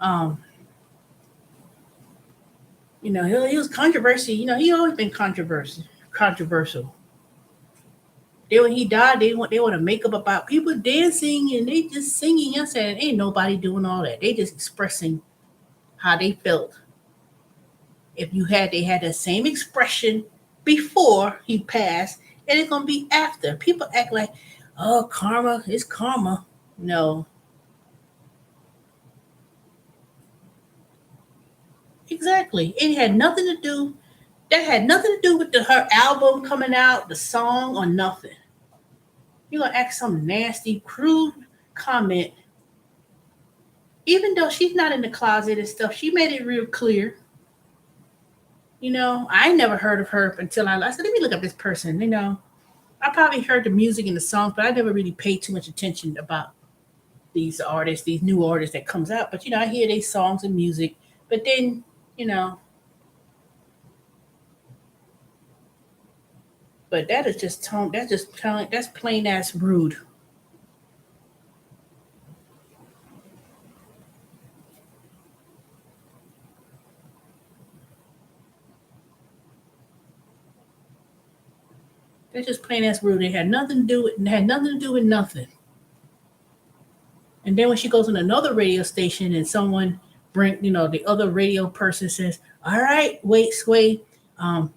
um, he was controversy. He always been controversial. Then when he died, they want to make up about people dancing and they just singing. I said, ain't nobody doing all that. They just expressing how they felt. If they had that same expression before he passed, and it's gonna be after. People act like, oh, karma is karma. No, exactly. It had nothing to do. That had nothing to do with her album coming out, the song, or nothing. You're gonna ask some nasty, crude comment, even though she's not in the closet and stuff. She made it real clear. I never heard of her until I said, let me look up this person. I probably heard the music and the songs, but I never really paid too much attention about these artists, these new artists that comes out. But I hear these songs and music. But then, you know, but that is just tone. That's just tone. That's plain ass rude. That's just plain ass rude. It had nothing to do with. It had nothing to do with nothing. And then when she goes on another radio station and someone the other radio person says, "All right, wait, Sway, um,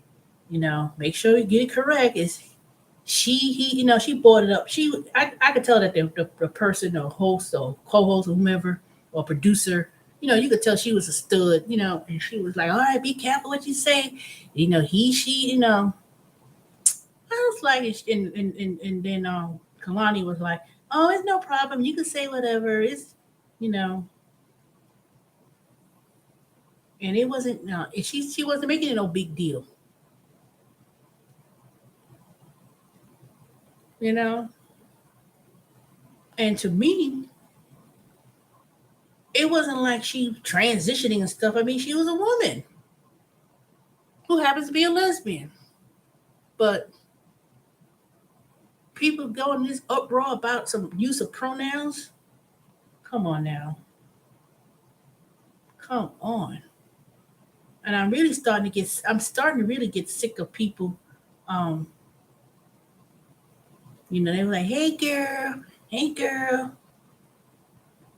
make sure you get it correct." Is she brought it up. I could tell that the person or host or co-host or whomever or producer, you could tell she was a stud, and she was like, "All right, be careful what you say." She, I was like, and then Kalani was like, "Oh, it's no problem. You can say whatever. It's, you know." And it wasn't. No, she wasn't making it no big deal, you know. And to me, it wasn't like she transitioning and stuff. I mean, she was a woman who happens to be a lesbian, but people going this uproar about some use of pronouns. Come on now, come on. And I'm starting to really get sick of people. Um, they were like, hey girl,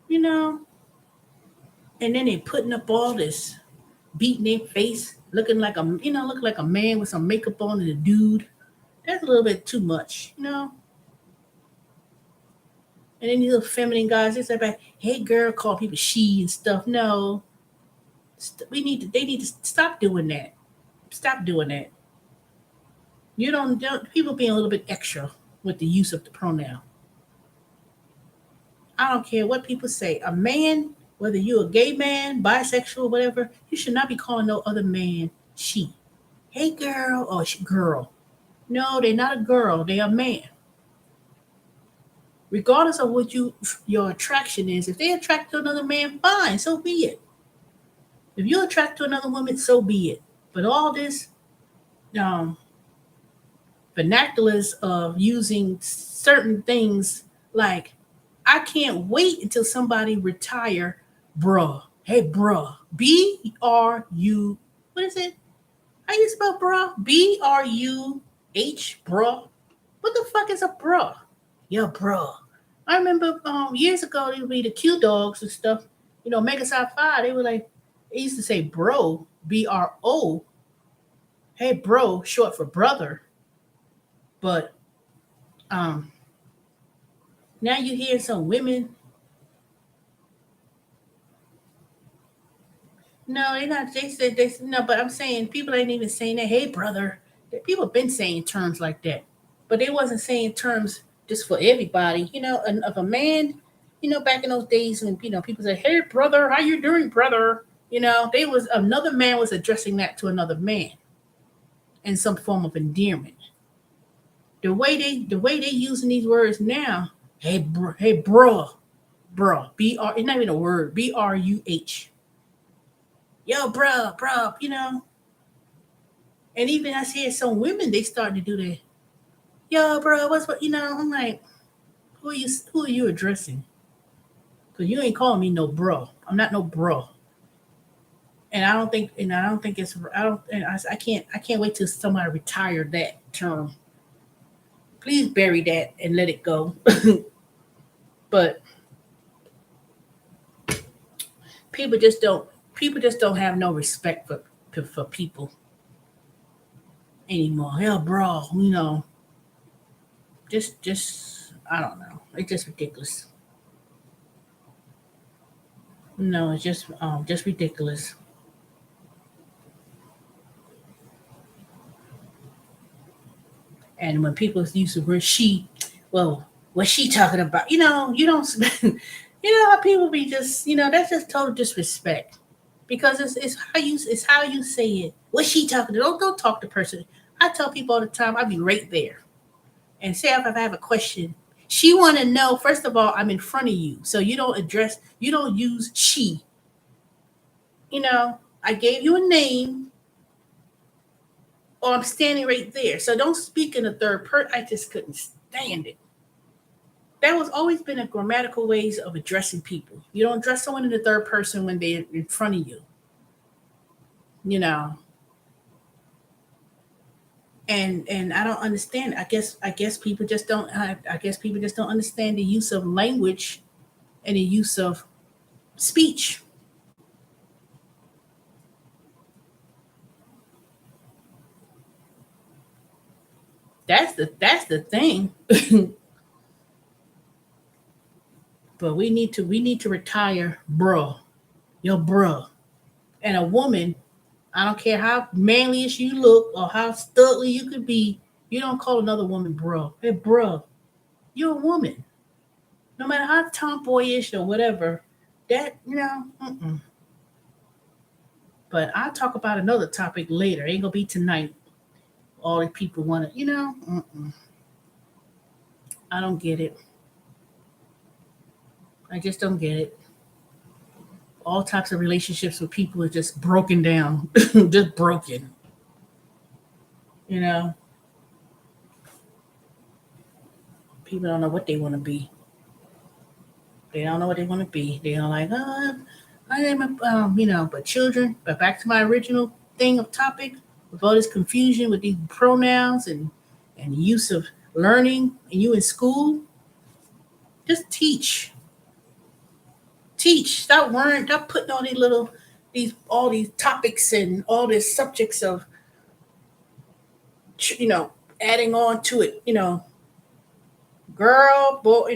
you know, and then they putting up all this, beating their face, looking like a man with some makeup on and a dude. That's a little bit too much, And then these little feminine guys, they say like, hey girl, call people she and stuff. No, they need to stop doing that. Stop doing that. Don't people being a little bit extra with the use of the pronoun. I don't care what people say. A man, whether you're a gay man, bisexual, whatever, you should not be calling no other man she. Hey girl or girl. No, they're not a girl. They're a man. Regardless of what your attraction is, if they attract to another man, fine, so be it. If you're attracted to another woman, so be it. But all this um, vernaculars of using certain things like I can't wait until somebody retire, bruh. Hey, bruh. B-R-U. What is it? How you spell bruh? B-R-U-H, bruh. What the fuck is a bruh? Yeah, bruh. I remember years ago they would be the Q dogs and stuff. Mega Sci Fi. They were like, they used to say bro, BRO. Hey bro, short for brother. But um, now you hear some women. No, they're not. They said this. No, but I'm saying people ain't even saying that. Hey brother, people been saying terms like that, but they wasn't saying terms just for everybody. Of a man. Back in those days when people said, "Hey brother, how you doing, brother?" They was another man was addressing that to another man in some form of endearment. The way they using these words now, hey bruh, br, it's not even a word, bruh, yo bruh. And even I see some women, they starting to do that. Yo bro, what's what? I'm like, who are you addressing? Because you ain't calling me no bro. I'm not no bro. And I don't think it's I don't and I can't wait till somebody retire that term. Please bury that and let it go. But people just don't have no respect for people anymore. Hell, bro, just I don't know. It's just ridiculous. No, it's just ridiculous. And when people use the word she, well, what's she talking about? You don't. How people be just that's just total disrespect. Because it's how you say it. What's she talking to? Don't talk to person. I tell people all the time. I be right there and say if I have a question. She want to know. First of all, I'm in front of you, so you don't use she. I gave you a name, or I'm standing right there. So don't speak in the third person. I just couldn't stand it. That was always been a grammatical ways of addressing people. You don't address someone in the third person when they're in front of you. You know, and I don't understand. I guess people just don't. I guess people just don't understand the use of language and the use of speech. That's the thing. But we need to retire, bruh, yo, bruh. And a woman, I don't care how manly you look or how studly you could be, you don't call another woman bruh. Hey, bruh, you're a woman. No matter how tomboyish or whatever, that Mm-mm. But I'll talk about another topic later. Ain't gonna be tonight. All the people want to, mm-mm. I don't get it. I just don't get it. All types of relationships with people are just broken down, just broken. You know, people don't know what they want to be. They don't know what they want to be. They are like, I am, but children. But back to my original thing of topic, with all this confusion with these pronouns and use of learning, and you in school, just teach. Stop worrying. Stop putting all these all these topics and all these subjects of you know adding on to it. Girl, boy,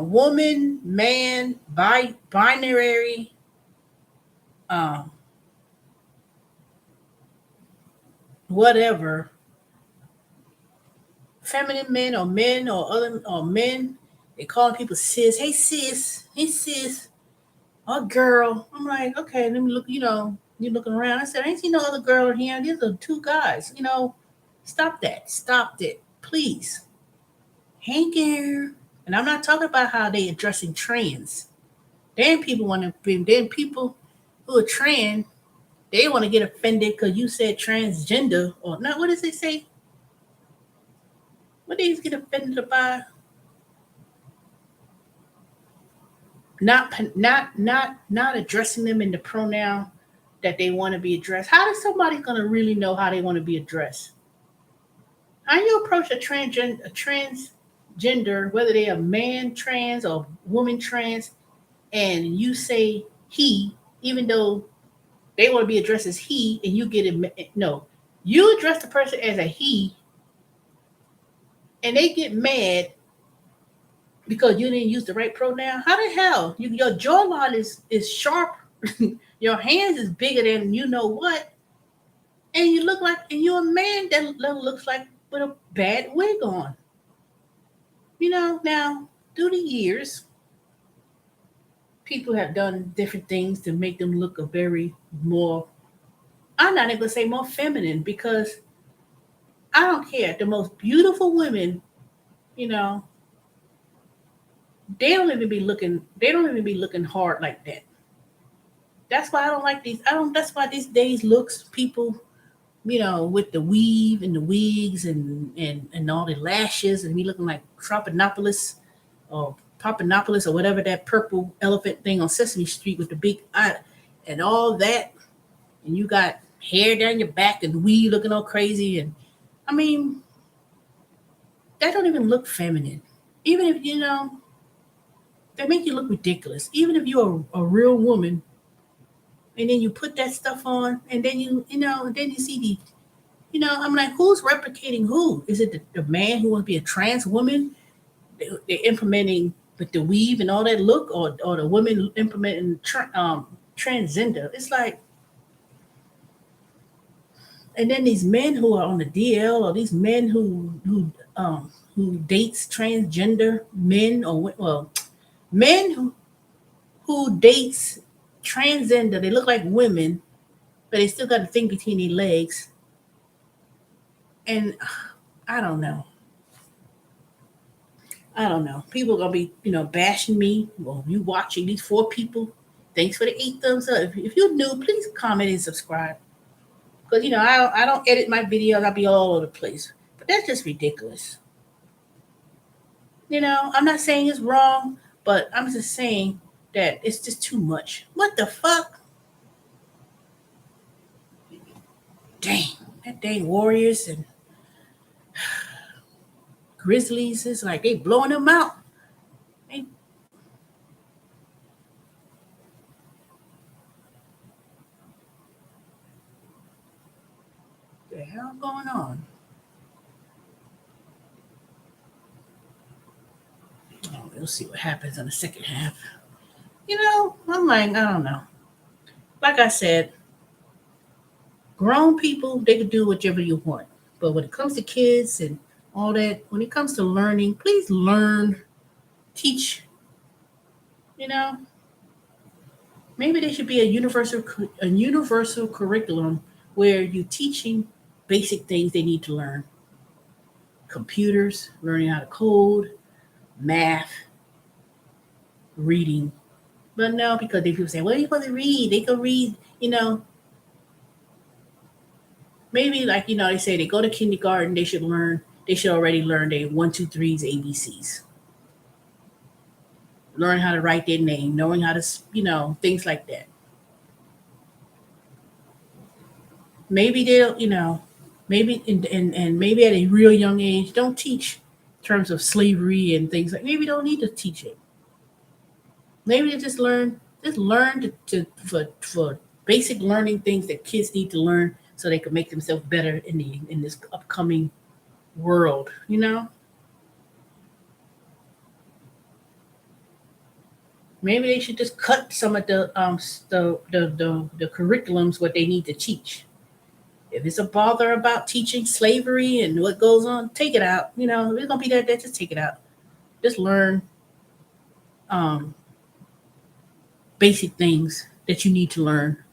woman, man, binary, um, whatever, feminine men or other or men. They calling people sis. Hey sis. Hey sis. Oh girl. I'm like, okay, let me look. You looking around. I said, I ain't seen no other girl in here. These are two guys. Stop that. Stop it, please. Hey girl. And I'm not talking about how they addressing trans. Then people want to be. Then people who are trans, they want to get offended because you said transgender or not. What does it say? What do you get offended about? Not addressing them in the pronoun that they want to be addressed. How is somebody gonna really know how they want to be addressed? How you approach a trans? gender, whether they are man trans or woman trans, and you say he, even though they want to be addressed as he, and you get it. No, you address the person as a he, and they get mad because you didn't use the right pronoun. How the hell? Your jawline is sharp, your hands is bigger than you know what, and you look like and you're a man that looks like with a bad wig on. Now through the years, people have done different things to make them look a very more. I'm not even gonna say more feminine because I don't care. The most beautiful women, you know, they don't even be looking. They don't even be looking hard like that. That's why I don't like these. I don't. That's why these days looks people, with the weave and the wigs and all the lashes and me looking like Tropanopolis or Papanopoulos or whatever that purple elephant thing on Sesame Street with the big eye and all that, and you got hair down your back and the weave looking all crazy, and I mean that don't even look feminine. Even if that make you look ridiculous. Even if you're a real woman, and then you put that stuff on, and then and then you see I'm like, who's replicating who? Is it the man who wants to be a trans woman? They're implementing with the weave and all that look, or the woman implementing transgender. It's like, and then these men who are on the DL, or these men who dates transgender men, or men who dates transgender. They look like women, but they still got a thing between their legs. And I don't know. I don't know. People are gonna be, bashing me. Well, you watching these four people. Thanks for the 8 thumbs up. If you're new, please comment and subscribe. Because I don't edit my videos. I'll be all over the place. But that's just ridiculous. I'm not saying it's wrong, but I'm just saying that it's just too much. What the fuck? Dang, that dang Warriors and Grizzlies is like they blowing them out. Ain't the hell going on? Oh, we'll see what happens in the second half. I'm like, I don't know. Like I said, grown people, they can do whatever you want. But when it comes to kids and all that, when it comes to learning, please learn, teach. You know, maybe there should be a universal curriculum where you're teaching basic things they need to learn: computers, learning how to code, math, reading. But no, because they people say, "Well, you supposed to read." They can read. Maybe like they say they go to kindergarten, they should learn. They should already learn their one, two, threes, ABCs. Learn how to write their name, knowing how to, things like that. Maybe they'll, maybe and maybe at a real young age, don't teach terms of slavery and things like. Maybe don't need to teach it. Maybe they just learn for basic learning things that kids need to learn so they can make themselves better in this upcoming world. Maybe they should just cut some of the curriculums what they need to teach. If it's a bother about teaching slavery and what goes on, take it out. If it's gonna be that, just take it out. Just learn um, basic things that you need to learn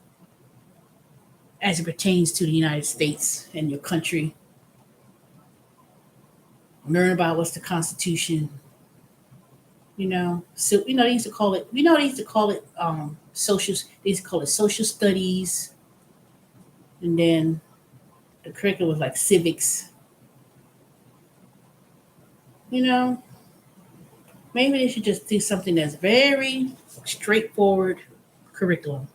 as it pertains to the United States and your country. Learn about what's the Constitution. So they used to call it. They used to call it social. They used to call it social studies, and then the curriculum was like civics. You know, maybe they should just do something that's very straightforward curriculum.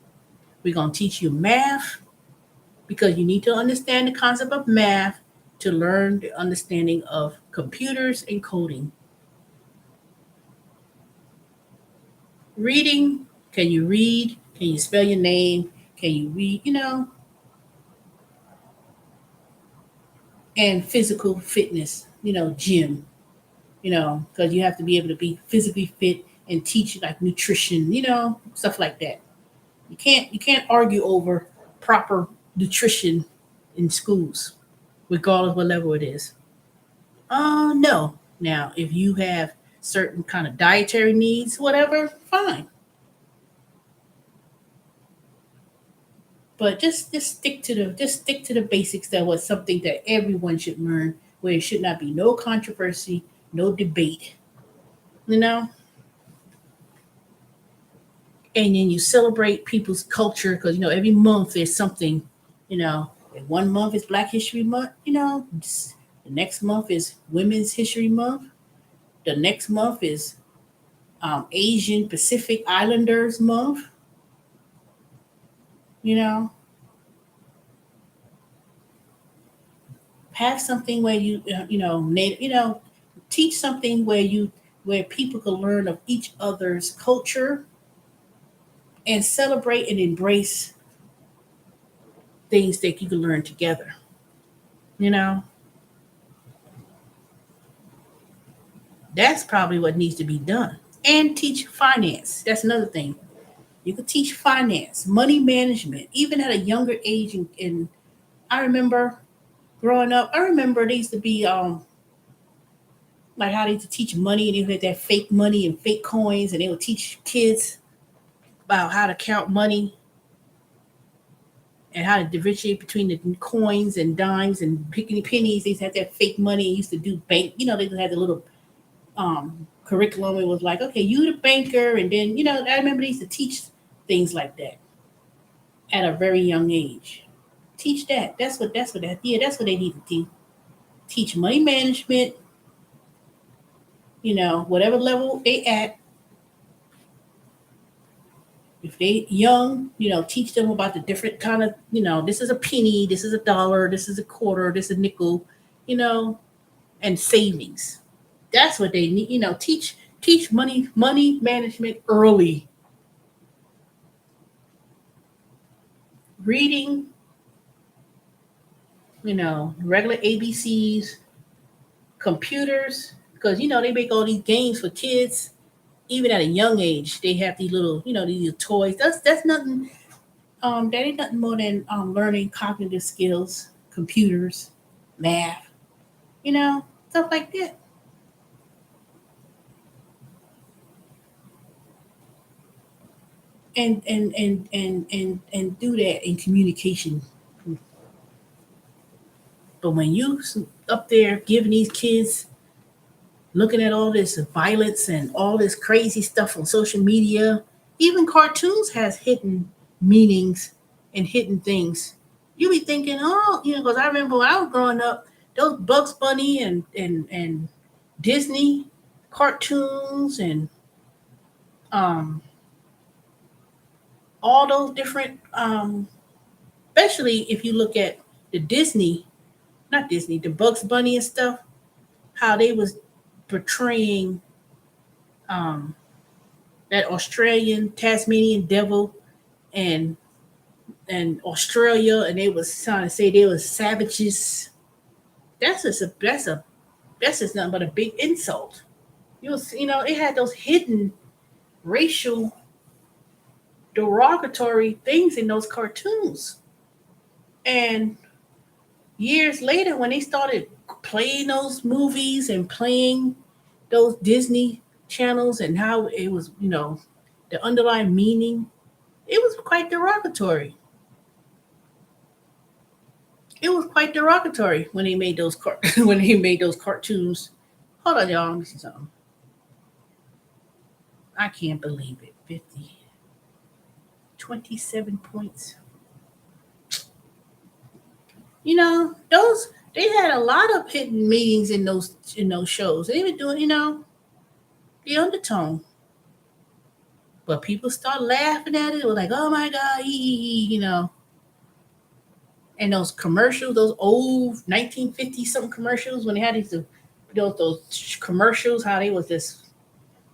We're gonna teach you math because you need to understand the concept of math to learn the understanding of computers and coding. Reading, can you read? Can you spell your name? Can you read? And physical fitness, gym, because you have to be able to be physically fit and teach like nutrition, stuff like that. You can't argue over proper nutrition in schools, regardless what level it is. No. Now, if you have certain kind of dietary needs, whatever, fine. But just stick to the basics. That was something that everyone should learn, where it should not be no controversy, no debate. You know, and then you celebrate people's culture because every month there's something. You know, if one month is Black History Month. The next month is Women's History Month. The next month is Asian Pacific Islanders Month. You know, have something where teach something where people can learn of each other's culture and celebrate and embrace things that you can learn together. You know, that's probably what needs to be done. And teach finance. That's another thing. You could teach finance, money management, even at a younger age. And I remember growing up, I remember there used to be like how they used to teach money, and they had that fake money and fake coins, and they would teach kids about how to count money and how to differentiate between the coins and dimes and penny pennies. They had that fake money. Used to do bank. They had the little curriculum. It was like, okay, you the banker, and then I remember they used to teach things like that at a very young age. Teach that. That's what that. Yeah, that's what they need to teach. Teach money management. Whatever level they at. If they young, teach them about the different kind of, this is a penny, this is a dollar, this is a quarter, this is a nickel, you know, and savings. That's what they need. Teach money management early. Reading, regular ABCs, computers, because they make all these games for kids. Even at a young age, they have these little, these little toys. That's nothing. That ain't nothing more than learning cognitive skills, computers, math, stuff like that. And do that in communication. But when you up there giving these kids looking at all this violence and all this crazy stuff on social media, even cartoons has hidden meanings and hidden things. You be thinking, oh, because I remember when I was growing up, those Bugs Bunny and Disney cartoons and um, all those different, especially if you look at the Disney, not Disney, the Bugs Bunny and stuff, how they was portraying um, that Australian Tasmanian devil and Australia, and they was trying to say they was savages. That's just nothing but a big insult. It had those hidden racial derogatory things in those cartoons. And years later, when they started playing those movies and playing those Disney channels and how it was, the underlying meaning, it was quite derogatory. It was quite derogatory when they made those when they made those cartoons. Hold on, y'all. Let me see something. I can't believe it. 50, 27 points. Those they had a lot of hidden meanings in those shows. They were doing, the undertone. But people start laughing at it. It was like, oh my God, And those commercials, those old 1950 something commercials, when they had those commercials, how they was just,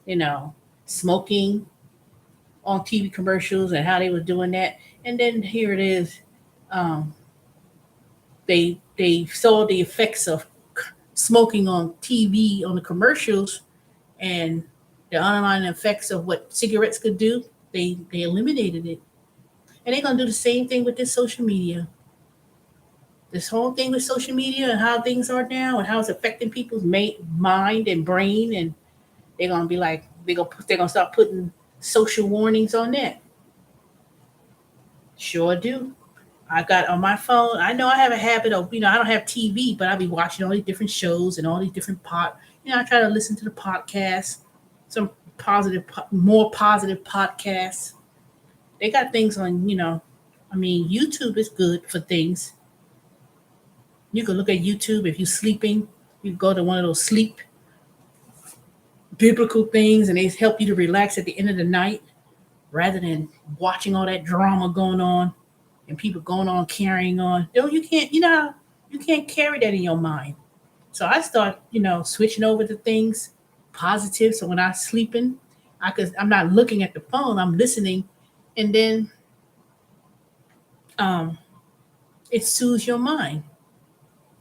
you know, smoking. on TV commercials and how they was doing that. And then here it is, um, they saw the effects of smoking on TV on the commercials and the underlying effects of what cigarettes could do. They eliminated it, and they're gonna do the same thing with this social media. This whole thing with social media and how things are now and how it's affecting people's mind and brain, and they're gonna be like they're gonna start putting social warnings on that. Sure do. I got on my phone. I know I have a habit of, I don't have TV, but I'll be watching all these different shows and all these different I try to listen to the podcasts, some more positive podcasts. They got things on, YouTube is good for things. You can look at YouTube if you're sleeping. You go to one of those sleep biblical things and they help you to relax at the end of the night rather than watching all that drama going on and people going on carrying on. You can't carry that in your mind. So I start, switching over to things positive. So when I'm sleeping, I'm not looking at the phone, I'm listening, and then um, it soothes your mind.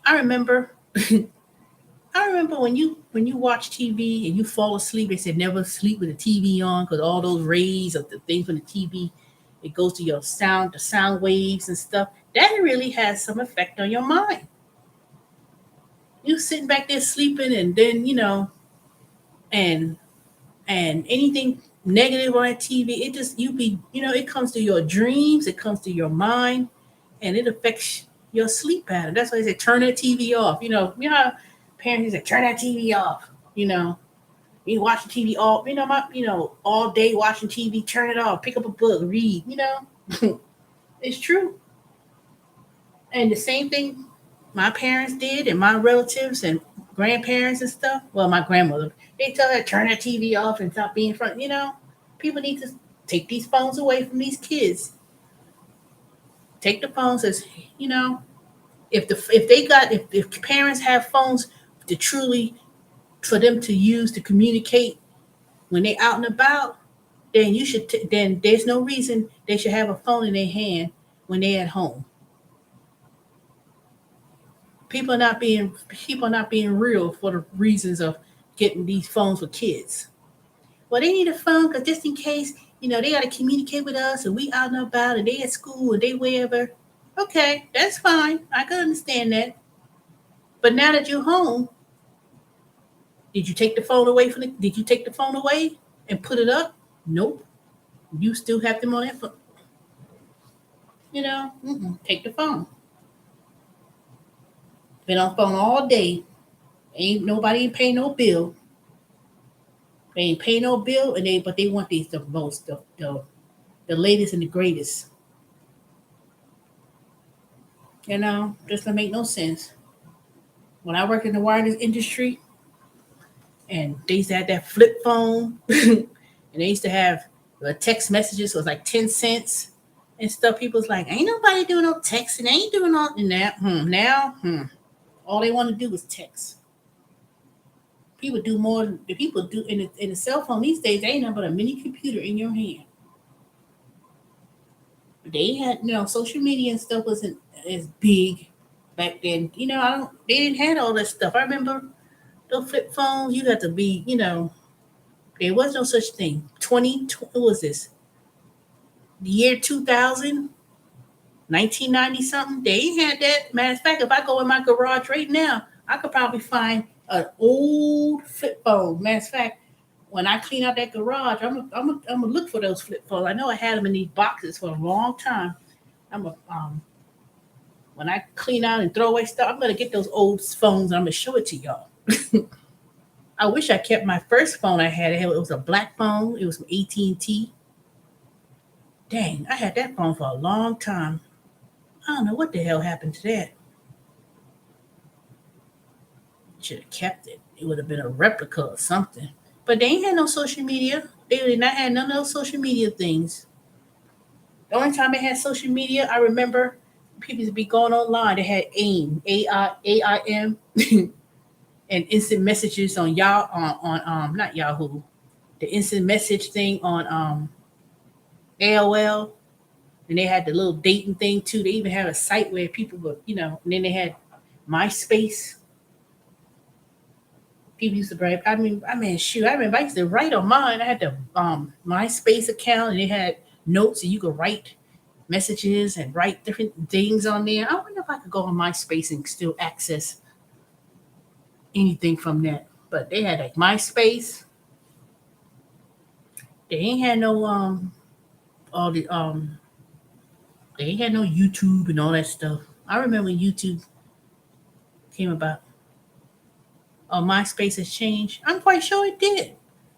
I remember, I remember when you watch TV and you fall asleep. They said never sleep with the TV on because all those rays of the thing from the TV, it goes to your the sound waves and stuff. That really has some effect on your mind. You sitting back there sleeping, and then and anything negative on that TV, it just it comes to your dreams, it comes to your mind, and it affects your sleep pattern. That's why they say turn that TV off. How parents say turn that TV off. You watch the TV all day watching TV. Turn it off. Pick up a book, read. It's true. And the same thing my parents did, and my relatives and grandparents and stuff. Well, my grandmother, they tell her turn that TV off and stop being in front. People need to take these phones away from these kids. Take the phones as you know. If parents have phones to truly for them to use to communicate when they're out and about, then then there's no reason they should have a phone in their hand when they're at home. People are not being real for the reasons of getting these phones for kids. Well, they need a phone because just in case, they got to communicate with us and we out and about and they at school and they wherever. Okay, that's fine. I can understand that. But now that you're home, did you take the phone away and put it up? Nope. You still have them on that phone. Take the phone. Been on phone all day. Ain't nobody paying no bill. They ain't pay no bill, but they want these the most the latest and the greatest. Just don't make no sense. When I worked in the wireless industry, and they used to have that flip phone, and they used to have the text messages was like 10 cents and stuff. People's like, ain't nobody doing no texting, ain't doing all in that. Now, all they want to do is text. People do more than the people do in the cell phone these days. They ain't nothing but a mini computer in your hand. They had social media and stuff wasn't as big back then. I don't they didn't have all that stuff. I remember those flip phones. You had to be there was no such thing. What was this? The year 2000, 1990 something. They ain't had that. Matter of fact, if I go in my garage right now, I could probably find an old flip phone. Matter of fact, when I clean out that garage, I'm gonna look for those flip phones. I know I had them in these boxes for a long time. I'm a When I clean out and throw away stuff, I'm gonna get those old phones and I'm gonna show it to y'all. I wish I kept my first phone I had. It was a black phone. It was from AT&T. Dang, I had that phone for a long time. I don't know what the hell happened to that. Should have kept it. It would have been a replica or something. But they ain't had no social media. They did not have none of those social media things. The only time they had social media, I remember people used to be going online. They had AIM, AIM, and instant messages on y'all on not Yahoo, the instant message thing on AOL, and they had the little dating thing too. They even had a site where people would, and then they had MySpace. People used to write. Shoot. I remember I used to write on mine. I had the MySpace account, and it had notes, and you could write messages and write different things on there. I wonder if I could go on MySpace and still access anything from that. But they had like MySpace. They ain't had no all the they ain't had no YouTube and all that stuff. I remember when YouTube came about. MySpace has changed. I'm quite sure it did.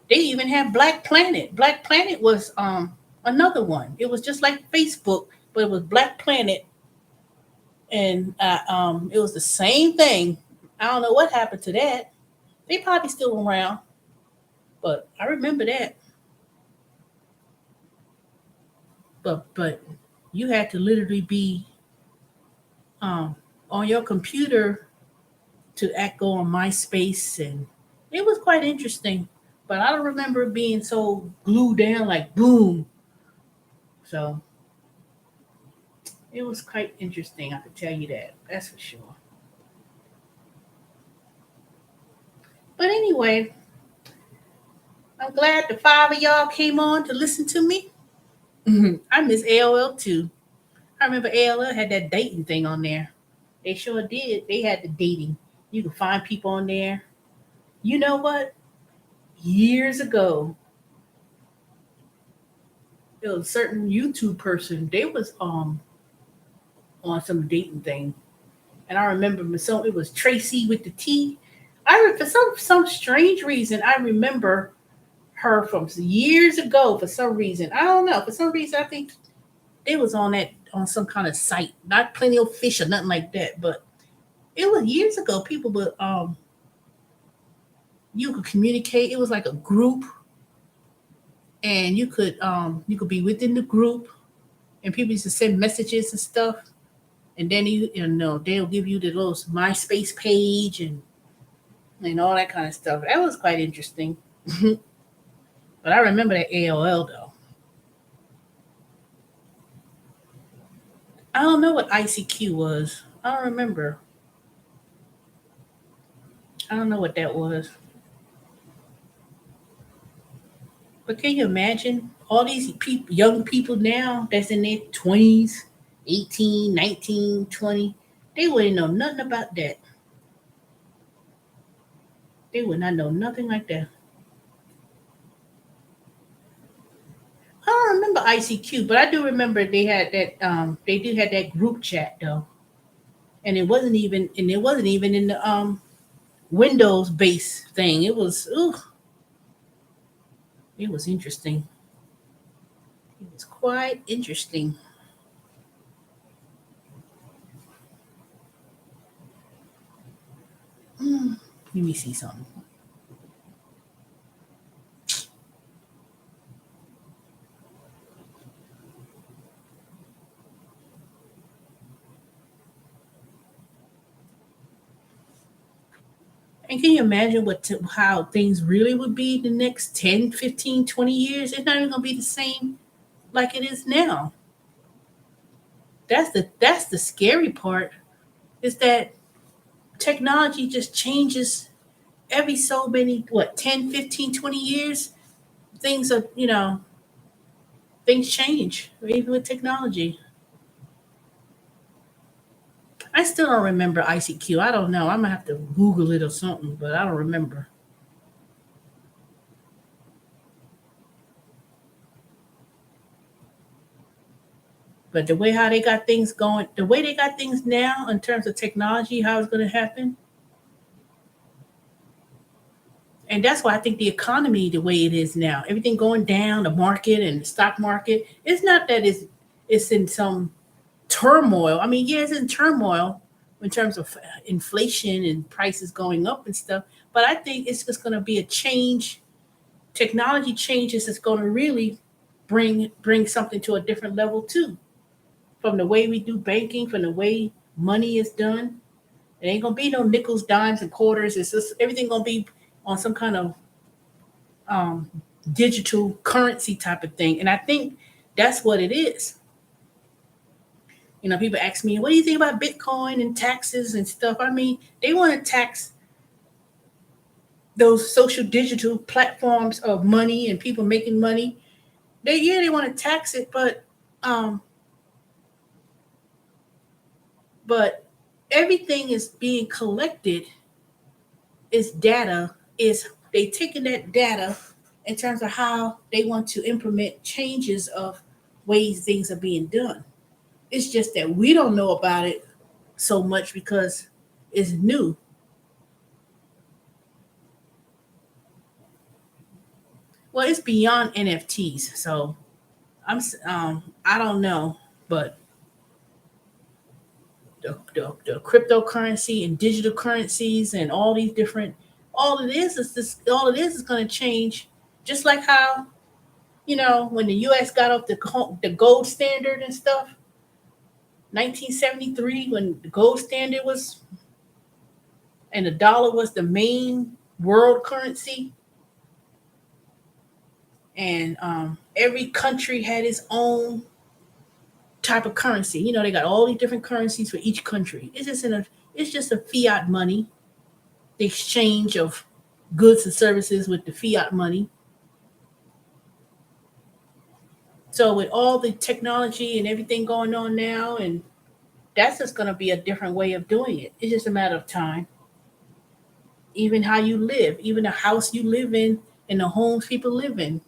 They even had Black Planet. Black Planet was another one. It was just like Facebook, but it was Black Planet, and it was the same thing. I don't know what happened to that. They probably still around, but I remember that. But you had to literally be um, on your computer to go on MySpace, and it was quite interesting. But I don't remember it being so glued down like boom. So it was quite interesting. I could tell you that. That's for sure. But anyway, I'm glad the five of y'all came on to listen to me. I miss AOL too. I remember AOL had that dating thing on there. They sure did. They had the dating. You could find people on there. You know what? Years ago, there was a certain YouTube person. They was on some dating thing, and I remember so it was Tracy with the T. For some strange reason, I remember her from years ago. For some reason, I don't know. For some reason, I think they was on some kind of site, not Plenty of Fish or nothing like that. But it was years ago. People would you could communicate. It was like a group, and you could be within the group, and people used to send messages and stuff, and then they'll give you the little MySpace page and all that kind of stuff. That was quite interesting. But I remember that AOL though. I don't know what ICQ was. I don't remember. I don't know what that was. But can you imagine all these young people now that's in their 20s, 18, 19, 20? They wouldn't know nothing about that. They would not know nothing like that. I don't remember ICQ, but I do remember they had that. They did have that group chat though, and it wasn't even in the Windows based thing. It was interesting. It was quite interesting. Hmm, let me see something. And can you imagine how things really would be the next 10, 15, 20 years? It's not even going to be the same like it is now. That's the scary part is that technology just changes every so many 10, 15, 20 years. Things are, things change even with technology. I still don't remember ICQ. I don't know. I'm gonna have to Google it or something, but I don't remember. But the way how they got things going, the way they got things now in terms of technology, how it's going to happen, and that's why I think the economy, the way it is now, everything going down, the market and the stock market, it's not that it's in some turmoil. I mean, yeah, it's in turmoil in terms of inflation and prices going up and stuff. But I think it's just going to be a change. Technology changes is going to really bring something to a different level too. From the way we do banking, from the way money is done. It ain't gonna be no nickels, dimes, and quarters. It's just everything gonna be on some kind of um, digital currency type of thing. And I think That's what it is. People ask me, what do you think about Bitcoin and taxes and stuff? I mean, they want to tax those social digital platforms of money and people making money. They want to tax it, um, but everything is being collected is data. Is they taking that data in terms of how they want to implement changes of ways things are being done. It's just that we don't know about it so much because it's new. Well, it's beyond NFTs, so I don't know, but the cryptocurrency and digital currencies and all these different, all it is going to change, just like how when the U.S. got off the gold standard and stuff, 1973, when the gold standard was and the dollar was the main world currency, and every country had its own type of currency. They got all these different currencies for each country. It's just a fiat money, the exchange of goods and services with the fiat money. So with all the technology and everything going on now, and that's just going to be a different way of doing it. It's just a matter of time. Even how you live, even the house you live in, and the homes people live in.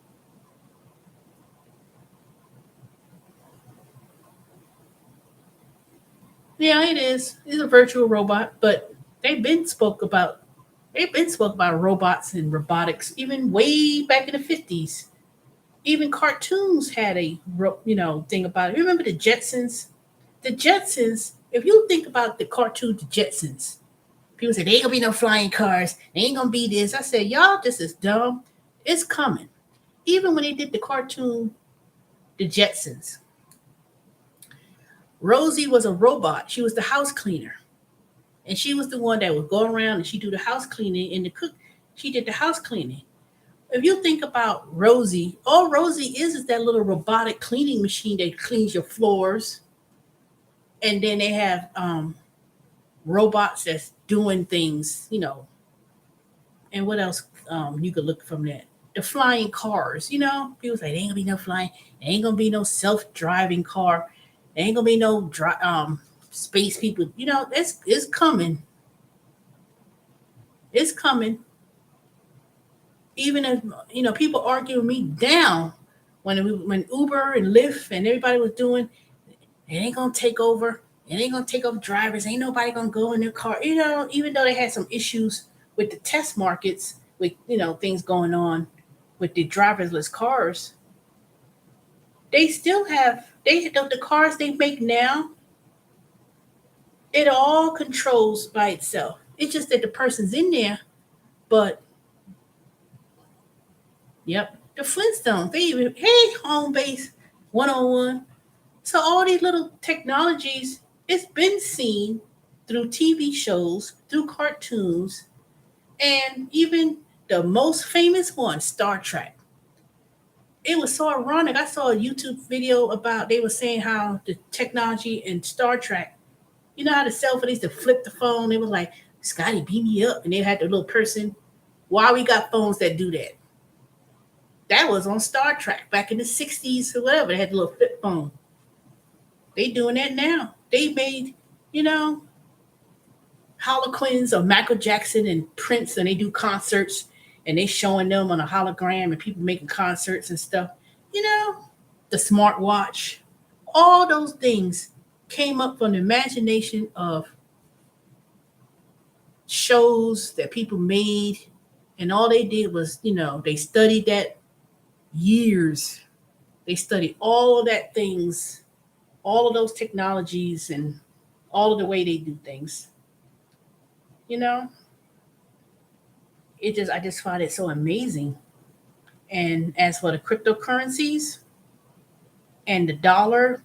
Yeah, it is. It's a virtual robot, but they've been spoke about they've been spoke about robots and robotics even way back in the 50s. Even cartoons had a thing about it. Remember the Jetsons? The Jetsons, if you think about the cartoon The Jetsons, people say, they ain't gonna be no flying cars, they ain't gonna be this. I said, y'all just as dumb. It's coming. Even when they did the cartoon The Jetsons, Rosie was a robot. She was the house cleaner. And she was the one that would go around and she do the house cleaning and the cook. She did the house cleaning. If you think about Rosie, all Rosie is that little robotic cleaning machine that cleans your floors. And then they have robots that's doing things. And what else you could look from that? The flying cars. People say, there ain't gonna be no flying, there ain't gonna be no self-driving car, there ain't gonna be no space people. It's coming. It's coming. Even if people arguing me down when Uber and Lyft and everybody was doing, it ain't gonna take over. It ain't gonna take over drivers. Ain't nobody gonna go in their car. Even though they had some issues with the test markets, with things going on with the driverless cars, they still have the cars they make now. It all controls by itself. It's just that the person's in there, but yep, the Flintstones. They even home base 101. So all these little technologies, it's been seen through TV shows, through cartoons, and even the most famous one, Star Trek. It was so ironic. I saw a YouTube video about they were saying how the technology in Star Trek, how the cell phone used to flip the phone. It was like, Scotty, beam me up. And they had the little person. Why we got phones that do that? That was on Star Trek back in the 60s or whatever. They had the little flip phone. They doing that now. They made, you know, holoquins of Michael Jackson and Prince, and they do concerts and they showing them on a hologram and people making concerts and stuff. You know, the smartwatch, all those things came up from the imagination of shows that people made, and all they did was, they studied that years. They studied all of that things, all of those technologies, and all of the way they do things. You know, I just find it so amazing. And as for the cryptocurrencies and the dollar,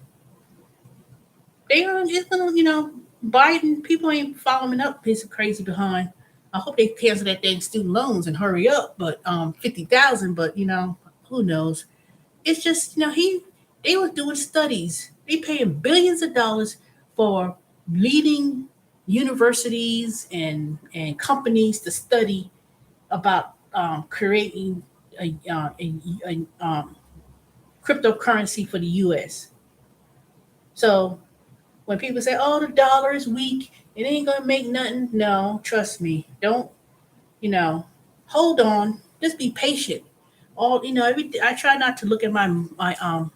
they are just gonna, Biden, people ain't following up his crazy behind. I hope they cancel that thing student loans and hurry up, but 50,000, but who knows? It's just, They were doing studies. They paying billions of dollars for leading universities and companies to study about creating a cryptocurrency for the U.S. So when people say, "Oh, the dollar is weak, it ain't gonna make nothing," no, trust me, don't you know? Hold on, just be patient. All every I try not to look at my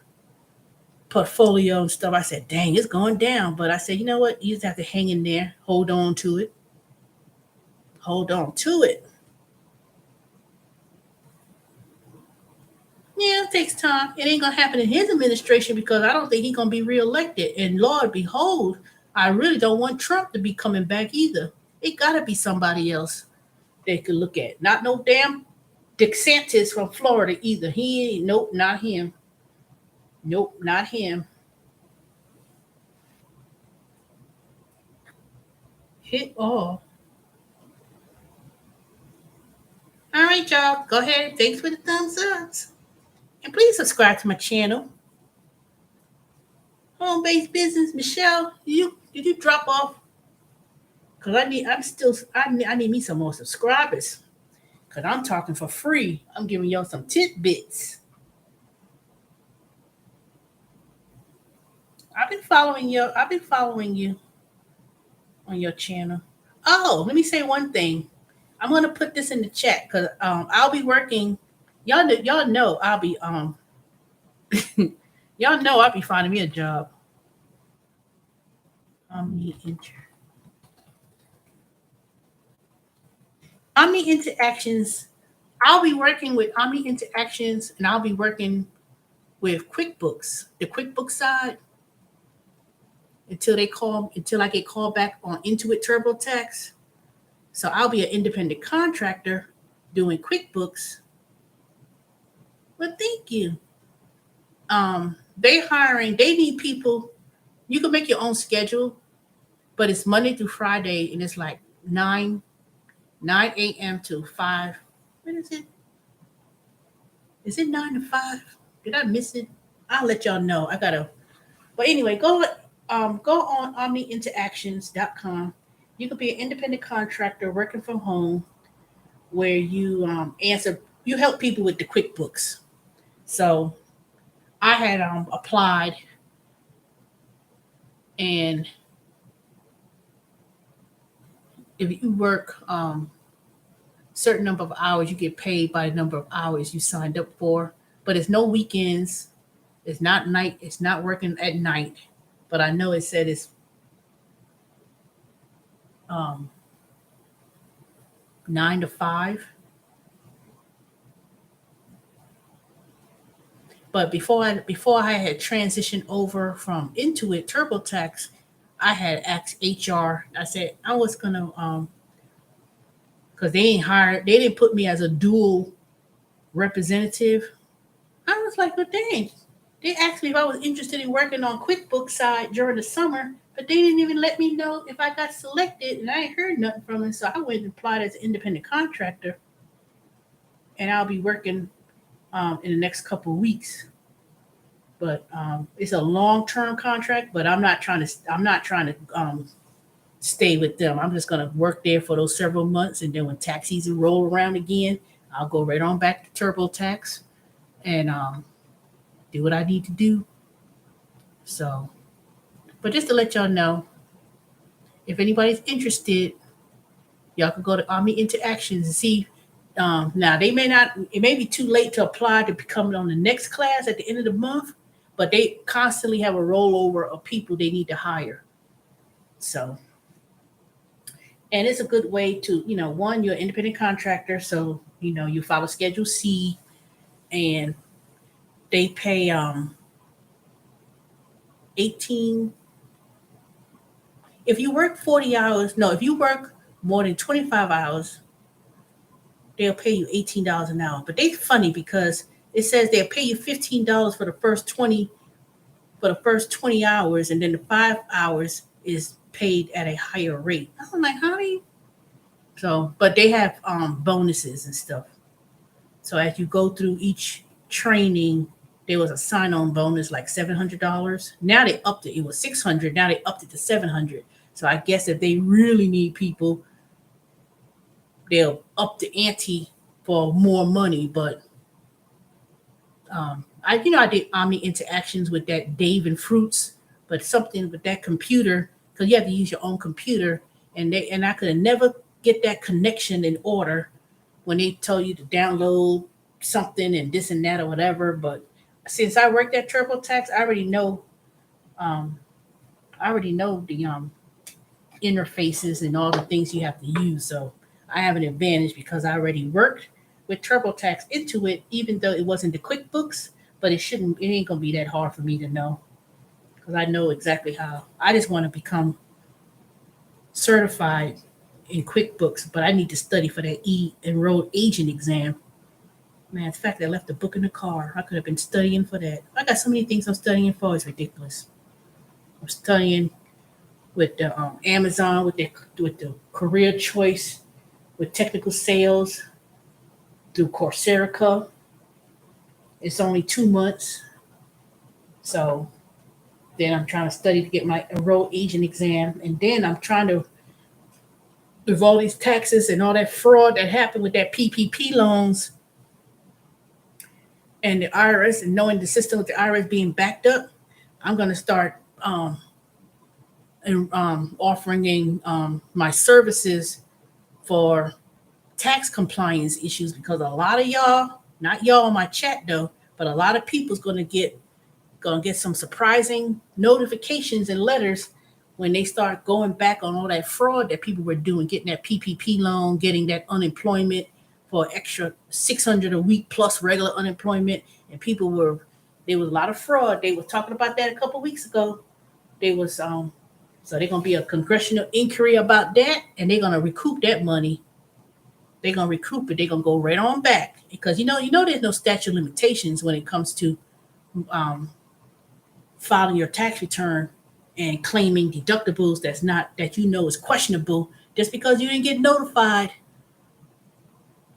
portfolio and stuff. I said, "Dang, it's going down," but I said, you know what? You just have to hang in there, hold on to it. Yeah, it takes time. It ain't gonna happen in his administration because I don't think he's gonna be reelected. And Lord behold, I really don't want Trump to be coming back either. It gotta be somebody else they could look at. Not no damn DeSantis from Florida either. He ain't nope, not him. Nope, not him. Hit all. All right, y'all. Go ahead. Thanks for the thumbs ups. And please subscribe to my channel. Home based business. Michelle, did you drop off? Cause I need me some more subscribers. Cause I'm talking for free. I'm giving y'all some tidbits. I've been following you on your channel. Oh, let me say one thing. I'm gonna put this in the chat because I'll be working. Y'all know I'll be y'all know I'll be finding me a job. Omni Inter Omni Interactions. I'll be working with Omni Interactions and I'll be working with QuickBooks, the QuickBooks side, until I get called back on Intuit TurboTax. So I'll be an independent contractor doing QuickBooks. But thank you. They need people. You can make your own schedule, but it's Monday through Friday and it's like 9 a.m. to 5. What is it? Is it 9 to 5? Did I miss it? I'll let y'all know. I gotta. But anyway, go on omniinteractions.com. You can be an independent contractor working from home where you help people with the QuickBooks. So I had applied, and if you work certain number of hours, you get paid by the number of hours you signed up for. But it's no weekends. It's not night. It's not working at night. But I know it said it's um, 9 to 5. But before I had transitioned over from Intuit TurboTax, I had asked HR. I said I was gonna because they didn't put me as a dual representative. I was like, well, dang. They asked me if I was interested in working on QuickBooks side during the summer, but they didn't even let me know if I got selected, and I ain't heard nothing from them. So I went and applied as an independent contractor, and I'll be working in the next couple of weeks. But it's a long term contract. But I'm not trying to stay with them. I'm just gonna work there for those several months, and then when tax season roll around again, I'll go right on back to TurboTax and do what I need to do. So, but just to let y'all know, if anybody's interested, y'all can go to Omni Interactions and see. Now they may not. It may be too late to apply to become on the next class at the end of the month, but they constantly have a rollover of people they need to hire. So, and it's a good way to, one, you're an independent contractor, so you follow Schedule C, and they pay 18. If you work 40 hours, no, if you work more than 25 hours, they'll pay you $18 an hour. But they funny because it says they'll pay you $15 for the first 20 hours, and then the 5 hours is paid at a higher rate. I'm like, how do you? So, but they have bonuses and stuff. So as you go through each training, there was a sign-on bonus like $700. Now they upped it. It was 600. Now they upped it to 700. So I guess if they really need people, they'll up the ante for more money. But I did Omni interactions with that Dave and Fruits, but something with that computer because you have to use your own computer, and I could never get that connection in order when they tell you to download something and this and that or whatever. But since I worked at TurboTax, um, I already know the interfaces and all the things you have to use. So I have an advantage because I already worked with TurboTax into it, even though it wasn't the QuickBooks. But it ain't gonna be that hard for me to know because I know exactly how. I just want to become certified in QuickBooks, but I need to study for that enrolled agent exam. Man, the fact that I left the book in the car, I could have been studying for that. I got so many things I'm studying for, it's ridiculous. I'm studying with the Amazon, with the career choice, with technical sales through Coursera. It's only 2 months, so then I'm trying to study to get my enrolled agent exam, and then I'm trying to with all these taxes and all that fraud that happened with that PPP loans and the IRS and knowing the system with the IRS being backed up, I'm going to start offering in my services for tax compliance issues because a lot of y'all, not y'all in my chat though, but a lot of people's going to get some surprising notifications and letters when they start going back on all that fraud that people were doing, getting that PPP loan, getting that unemployment for extra 600 a week plus regular unemployment, and there was a lot of fraud. They were talking about that a couple of weeks ago. They was so they're gonna be a congressional inquiry about that, and they're gonna recoup that money. They're gonna recoup it. They're gonna go right on back because there's no statute of limitations when it comes to um, filing your tax return and claiming deductibles that is questionable just because you didn't get notified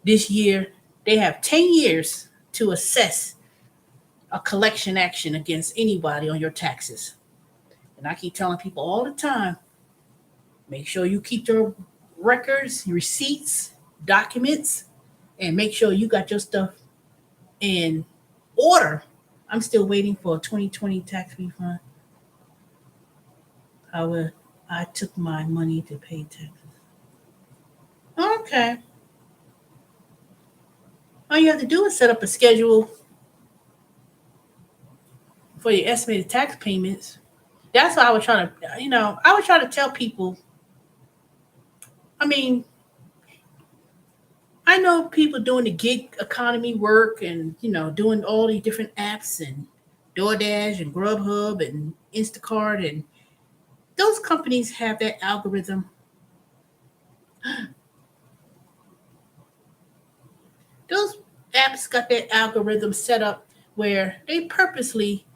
this year. They have 10 years to assess a collection action against anybody on your taxes. And I keep telling people all the time, make sure you keep your records, receipts, documents, and make sure you got your stuff in order. I'm still waiting for a 2020 tax refund. However, I took my money to pay taxes. Okay. All you have to do is set up a schedule for your estimated tax payments. That's why I was trying to tell people. I mean, I know people doing the gig economy work and, doing all these different apps and DoorDash and Grubhub and Instacart, and those companies have that algorithm. Those apps got that algorithm set up where they purposely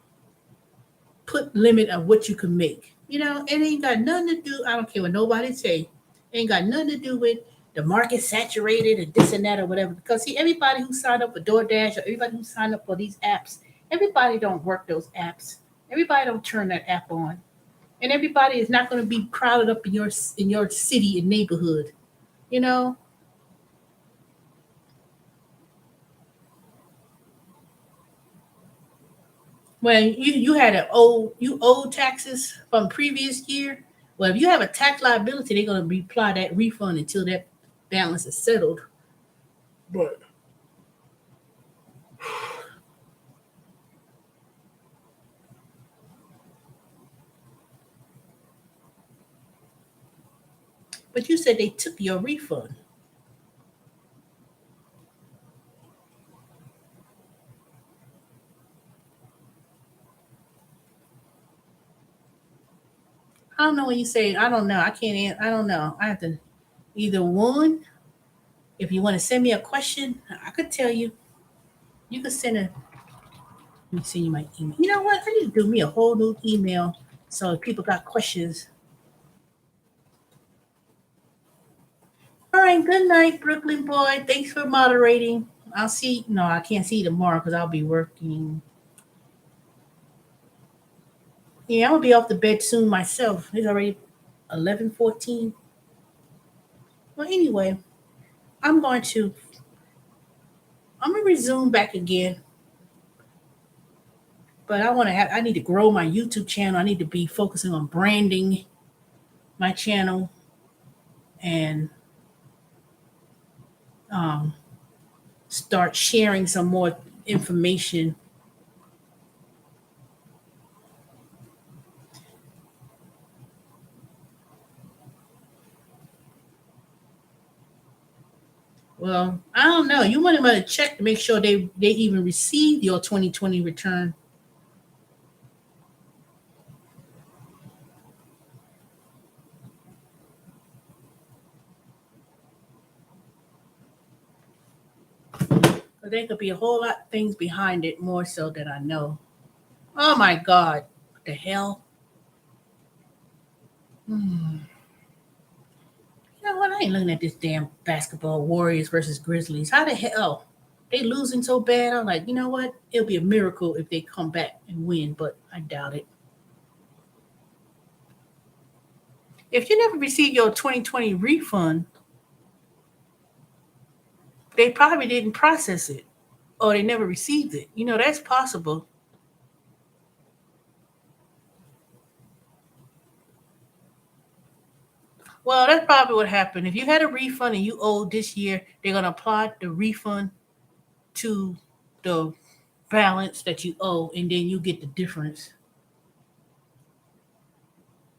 put limit of what you can make. It ain't got nothing to do. I don't care what nobody say. It ain't got nothing to do with the market saturated and this and that or whatever. Because see, everybody who signed up for DoorDash or everybody who signed up for these apps, everybody don't work those apps. Everybody don't turn that app on, and everybody is not going to be crowded up in your city and neighborhood. You know, when you had you owed taxes from previous year. Well, if you have a tax liability, they're going to reply that refund until that balance is settled. But you said they took your refund. I don't know when you say I don't know. I can't. I don't know. I have to either one. If you want to send me a question, I could tell you. You could send a. Let me send you my email. You know what? I need to do me a whole new email so if people got questions. All right. Good night, Brooklyn boy. Thanks for moderating. I'll see. No, I can't see you tomorrow because I'll be working. Yeah, I'm gonna be off the bed soon myself. It's already 11:14. Well, anyway, I'm going to I'm gonna resume back again, but I need to grow my YouTube channel. I need to be focusing on branding my channel and um, start sharing some more information. Well, I don't know. You want to check to make sure they even received your 2020 return. But there could be a whole lot of things behind it, more so than I know. Oh my God, what the hell? Hmm. You know what? I ain't looking at this damn basketball Warriors versus Grizzlies. How the hell? They losing so bad. I'm like, you know what? It'll be a miracle if they come back and win, but I doubt it. If you never received your 2020 refund, they probably didn't process it or they never received it. You know, that's possible. Well, that's probably what happened. If you had a refund and you owed this year, they're going to apply the refund to the balance that you owe, and then you get the difference.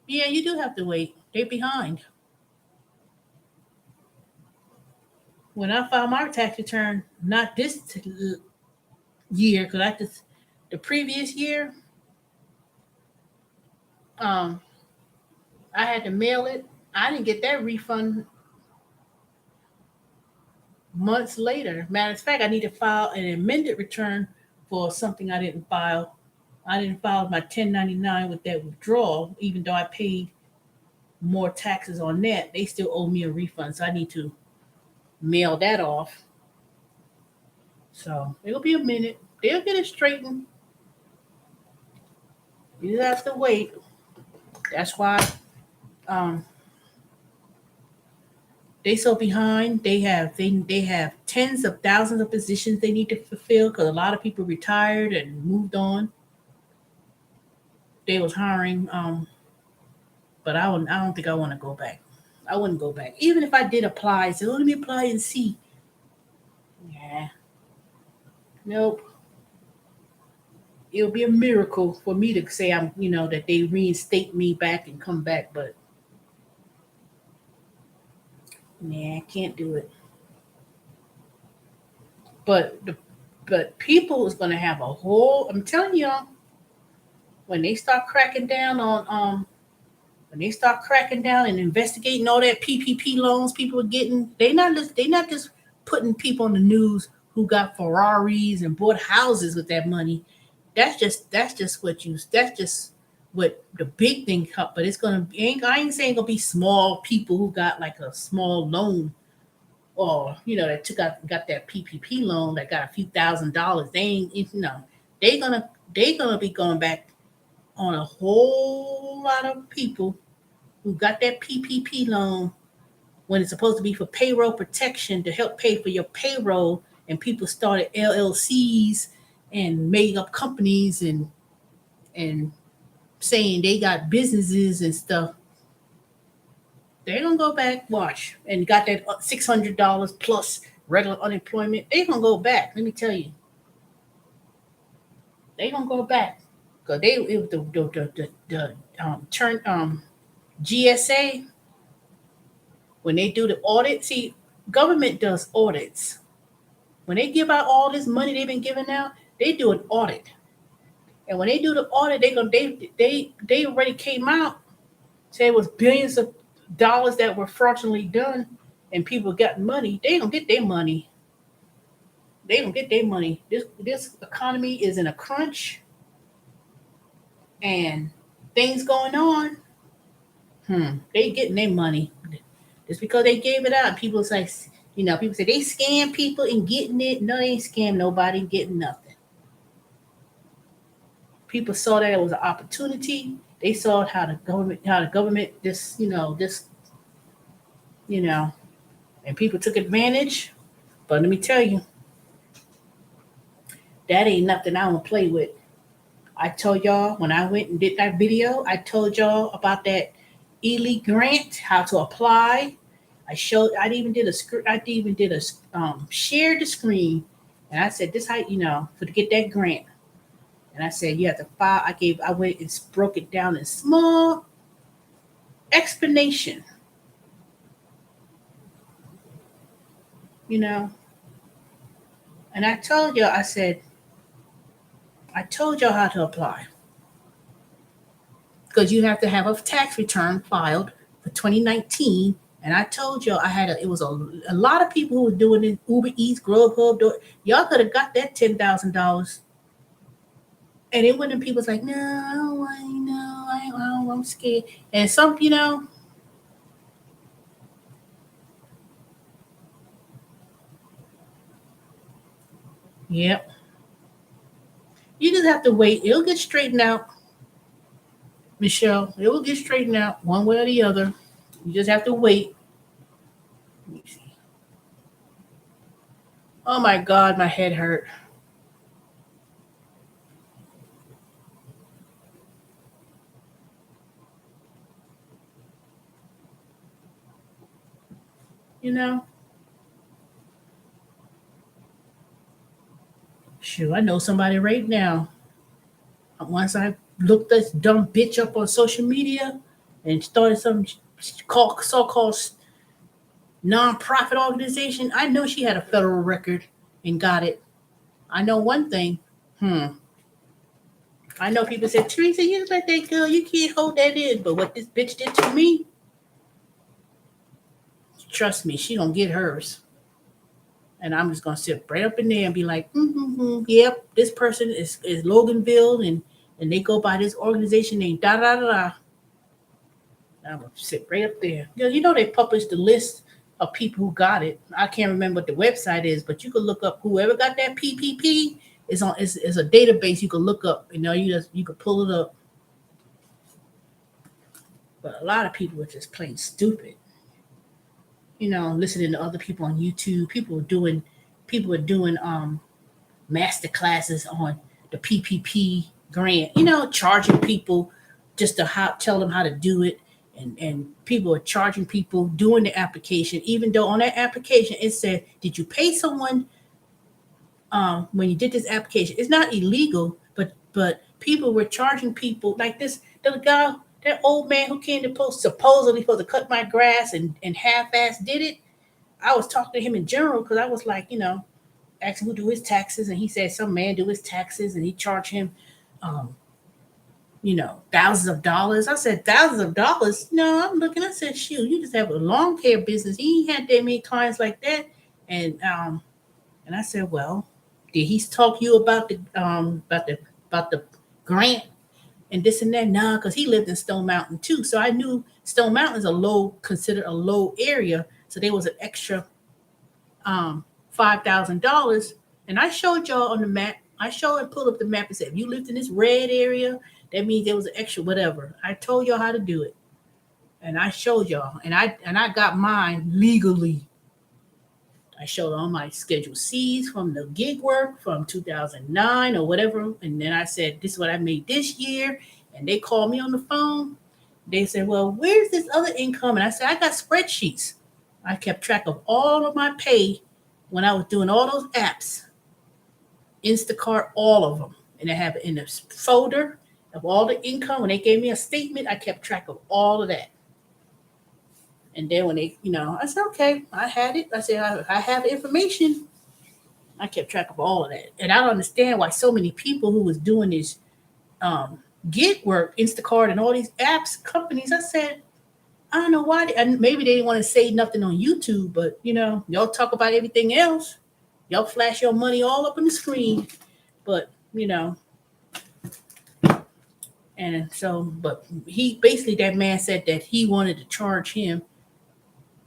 Yeah, you do have to wait. They're behind. When I filed my tax return, not this year, because I just the previous year, um, I had to mail it. I didn't get that refund months later. Matter of fact, I need to file an amended return for something I didn't file. I didn't file my 1099 with that withdrawal, even though I paid more taxes on that. They still owe me a refund, so I need to mail that off. So it'll be a minute. They'll get it straightened. You just have to wait. That's why um, they so behind. They have tens of thousands of positions they need to fulfill because a lot of people retired and moved on. They was hiring, but I don't think I want to go back. I wouldn't go back, even if I did apply. So let me apply and see. Yeah, nope. It'll be a miracle for me to say that they reinstate me back and come back, but yeah, I can't do it. But people is gonna have a whole. I'm telling y'all, when they start cracking down on when they start cracking down and investigating all that PPP loans people are getting, they not just putting people on the news who got Ferraris and bought houses with that money. That's just what the big thing cut. But it's gonna ain't I ain't saying gonna be small people who got like a small loan or that took out got that PPP loan that got a few $1,000s. They ain't they gonna be going back on a whole lot of people who got that PPP loan when it's supposed to be for payroll protection to help pay for your payroll, and people started LLCs and made up companies and saying they got businesses and stuff. They're gonna go back, watch, and got that $600 plus regular unemployment. They're gonna go back. Let me tell you, they're gonna go back because they it, the turn GSA when they do the audit. See, government does audits. When they give out all this money they've been giving out, they do an audit. And when they do the audit, they already came out say it was billions of dollars that were fraudulently done, and people got money. They don't get their money. They don't get their money. This economy is in a crunch, and things going on. They getting their money just because they gave it out. People say, people say they scam people and getting it. No, they ain't scam nobody and getting nothing. People saw that it was an opportunity. They saw how the government you know, and people took advantage. But let me tell you, that ain't nothing I don't play with. I told y'all when I went and did that video, I told y'all about that Ely grant, how to apply. I even did a screen, I even did a shared the screen, and I said this how for to get that grant. And I said you have to file. I went and broke it down in small explanation, you know. And I told y'all, I told y'all how to apply because you have to have a tax return filed for 2019. And I told y'all it was a lot of people who were doing it, Uber Eats, Grubhub. Y'all could have got that $10,000. And it wasn't people's like, no, I don't want, I'm scared. And some, yep. You just have to wait. It'll get straightened out, Michelle. It will get straightened out one way or the other. You just have to wait. Let me see. Oh my God, my head hurt. You know? Shoot, I know somebody right now. Once I looked this dumb bitch up on social media and started some so-called nonprofit organization, I know she had a federal record and got it. I know one thing. I know people said, Teresa, you let that go. You can't hold that in. But what this bitch did to me, trust me, she gonna get hers. And I'm just gonna sit right up in there and be like, yep, this person is Loganville, and they go by this organization named da da da da. I'm gonna sit right up there. They published the list of people who got it. I can't remember what the website is, but you can look up whoever got that PPP. Is a database you can look up. You can pull it up. But a lot of people are just plain stupid. Listening to other people on YouTube. People are doing master classes on the PPP grant. Charging people just to tell them how to do it, and people are charging people doing the application, even though on that application it said, "Did you pay someone when you did this application?" It's not illegal, but people were charging people like this. The guy, that old man who came to post supposedly supposed to cut my grass and half-ass did it. I was talking to him in general because I was like, asking who do his taxes, and he said some man do his taxes, and he charged him, um, thousands of dollars. I said thousands of dollars. No, I'm looking. I said, shoot, you just have a lawn care business. He ain't had that many clients like that, and I said, well, did he talk to you about the grant and this and that? Nah, because he lived in Stone Mountain too. So I knew Stone Mountain is considered a low area. So there was an extra $5,000. And I showed y'all on the map. I showed and pulled up the map and said, if you lived in this red area, that means there was an extra whatever. I told y'all how to do it. And I showed y'all. And I got mine legally. I showed all my Schedule C's from the gig work from 2009 or whatever. And then I said, this is what I made this year. And they called me on the phone. They said, well, where's this other income? And I said, I got spreadsheets. I kept track of all of my pay when I was doing all those apps, Instacart, all of them. And I have it in a folder of all the income. When they gave me a statement, I kept track of all of that. And then when I said, okay, I had it. I said, I have the information. I kept track of all of that. And I don't understand why so many people who was doing this gig work, Instacart and all these apps, companies, I said, I don't know why. And maybe they didn't want to say nothing on YouTube, but y'all talk about everything else. Y'all flash your money all up on the screen. But, and so, but he basically, that man said that he wanted to charge him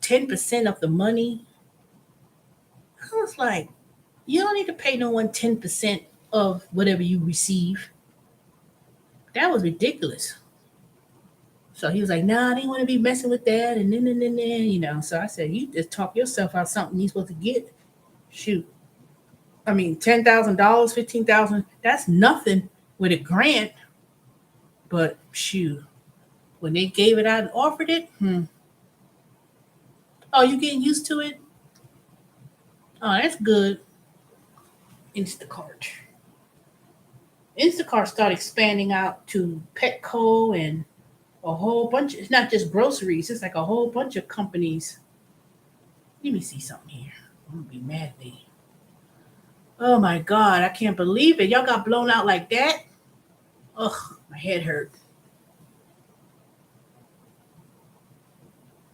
10% of the money. I was like, you don't need to pay no one 10% of whatever you receive. That was ridiculous. So he was like, nah, I didn't want to be messing with that. And then. So I said, you just talk yourself out something you're supposed to get. Shoot. I mean, $10,000, 15,000, that's nothing with a grant. But shoot, when they gave it out and offered it, oh, you getting used to it? Oh, that's good. Instacart. Instacart started expanding out to Petco and a whole bunch. It's not just groceries. It's like a whole bunch of companies. Let me see something here. I'm gonna be mad at me. Oh my God, I can't believe it. Y'all got blown out like that. Ugh, my head hurt.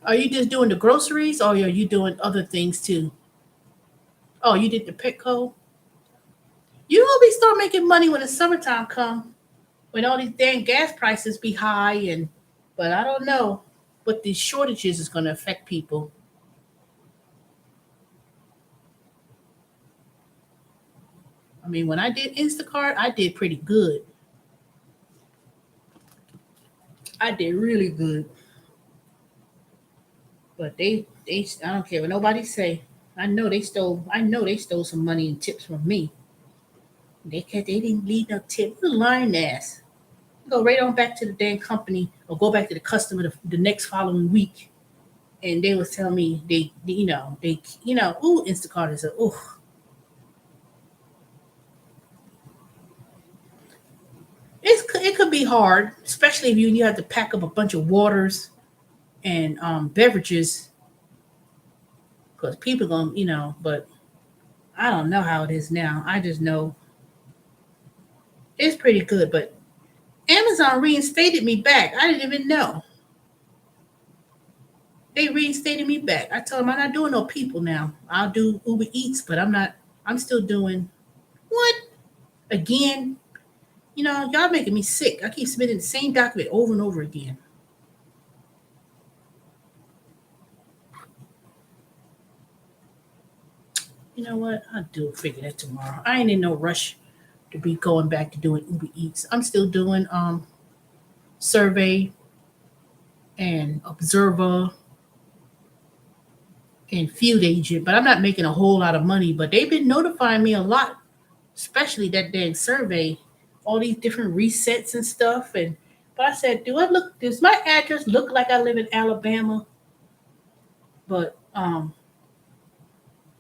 Are you just doing the groceries or are you doing other things too? Oh, you did the Petco? You will be start making money when the summertime come, when all these dang gas prices be high and but I don't know. But these shortages is gonna affect people. I mean, when I did Instacart, I did pretty good. I did really good. But they I don't care what nobody say. I know they stole some money and tips from me. They didn't leave no tip. You lying ass. Go right on back to the damn company or go back to the customer the next following week. And they was telling me ooh, Instacart is a ooh. It could be hard, especially if you have to pack up a bunch of waters and beverages because people gonna but I don't know how it is now. I just know it's pretty good, but Amazon reinstated me back. I didn't even know. They reinstated me back. I told them I'm not doing no people now. I'll do Uber Eats, but I'm still doing what? Again? Y'all making me sick. I keep submitting the same document over and over again. You know what? I'll figure that tomorrow. I ain't in no rush to be going back to doing Uber Eats. I'm still doing survey and observer and field agent, but I'm not making a whole lot of money. But they've been notifying me a lot, especially that dang survey, all these different resets and stuff. And but I said, does my address look like I live in Alabama? But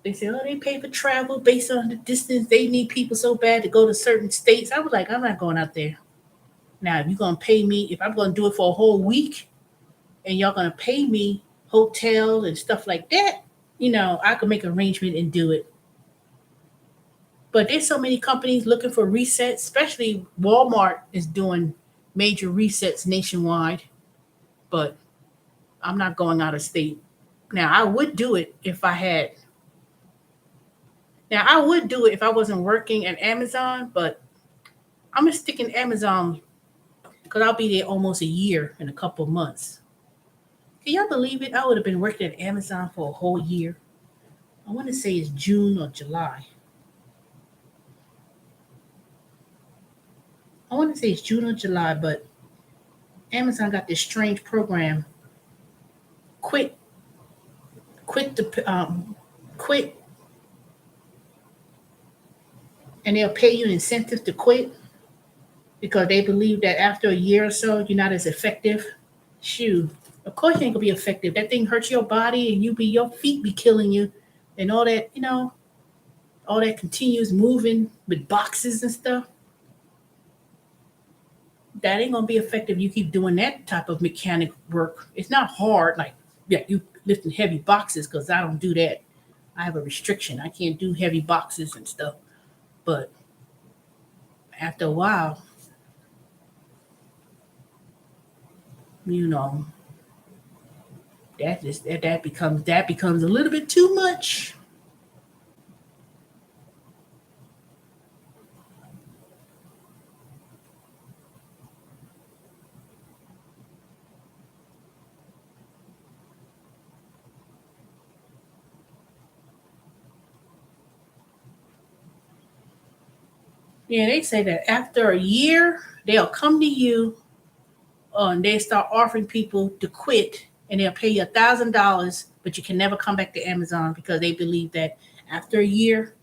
they said, oh, they pay for travel based on the distance. They need people so bad to go to certain states. I was like, I'm not going out there. Now, if you're gonna pay me, if I'm gonna do it for a whole week, and y'all gonna pay me hotel and stuff like that, I could make an arrangement and do it. But there's so many companies looking for resets, especially Walmart is doing major resets nationwide. But I'm not going out of state. Now I would do it if I had. Now I would do it if I wasn't working at Amazon, but I'm gonna stick in Amazon because I'll be there almost a year in a couple of months. Can y'all believe it? I would have been working at Amazon for a whole year. I want to say it's June or July. I want to say it's June or July, but Amazon got this strange program. Quit, quit the quit, and they'll pay you an incentive to quit because they believe that after a year or so you're not as effective. Shoot, of course you ain't gonna be effective. That thing hurts your body, and your feet be killing you, and all that. All that continuous moving with boxes and stuff. That ain't gonna be effective. You keep doing that type of mechanic work. It's not hard, like yeah, you lifting heavy boxes because I don't do that. I have a restriction. I can't do heavy boxes and stuff. But after a while, you know, that becomes a little bit too much. Yeah, they say that after a year, they'll come to you and they start offering people to quit and they'll pay you $1,000, but you can never come back to Amazon because they believe that after a year,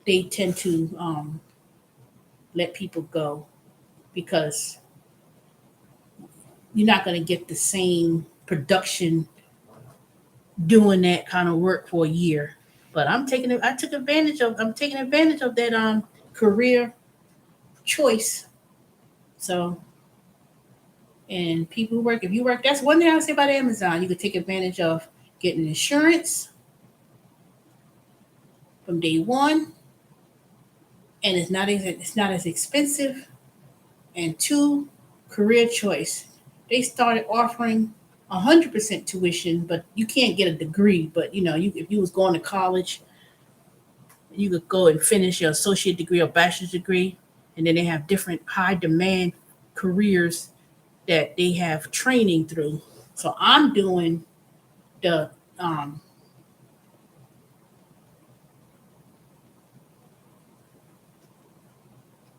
they tend to let people go because you're not going to get the same production doing that kind of work for a year. But I'm taking advantage of that career choice. So and people who work, if you work, that's one thing I would say about Amazon. You could take advantage of getting insurance from day one, and it's not as expensive. And two, career choice. They started offering 100% tuition, but you can't get a degree. But if you was going to college, you could go and finish your associate degree or bachelor's degree, and then they have different high demand careers that they have training through. So the um,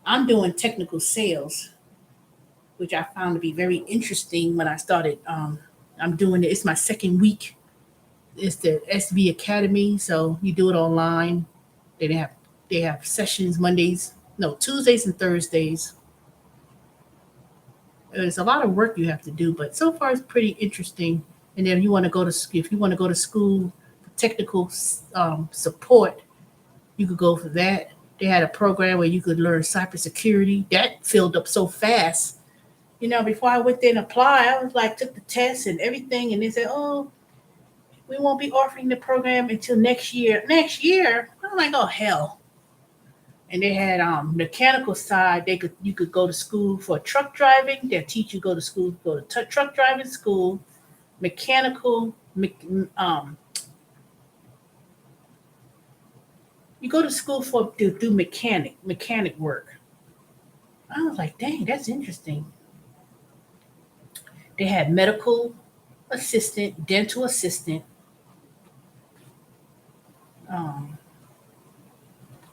I'm doing technical sales, which I found to be very interesting when I started. I'm doing it. It's my second week. It's the SB Academy, so you do it online. They have sessions Mondays, no Tuesdays and Thursdays. There's a lot of work you have to do, but so far it's pretty interesting. And then if you want to go to school for technical support, you could go for that. They had a program where you could learn cybersecurity. That filled up so fast. Before I went there and applied, I was like, took the test and everything, and they said, "Oh, we won't be offering the program until next year." Next year, I'm like, "Oh hell!" And they had mechanical side. You could go to school for truck driving. They'll teach you go to truck driving school, mechanical. You go to school to do mechanic work. I was like, dang, that's interesting. They had medical assistant, dental assistant. Um,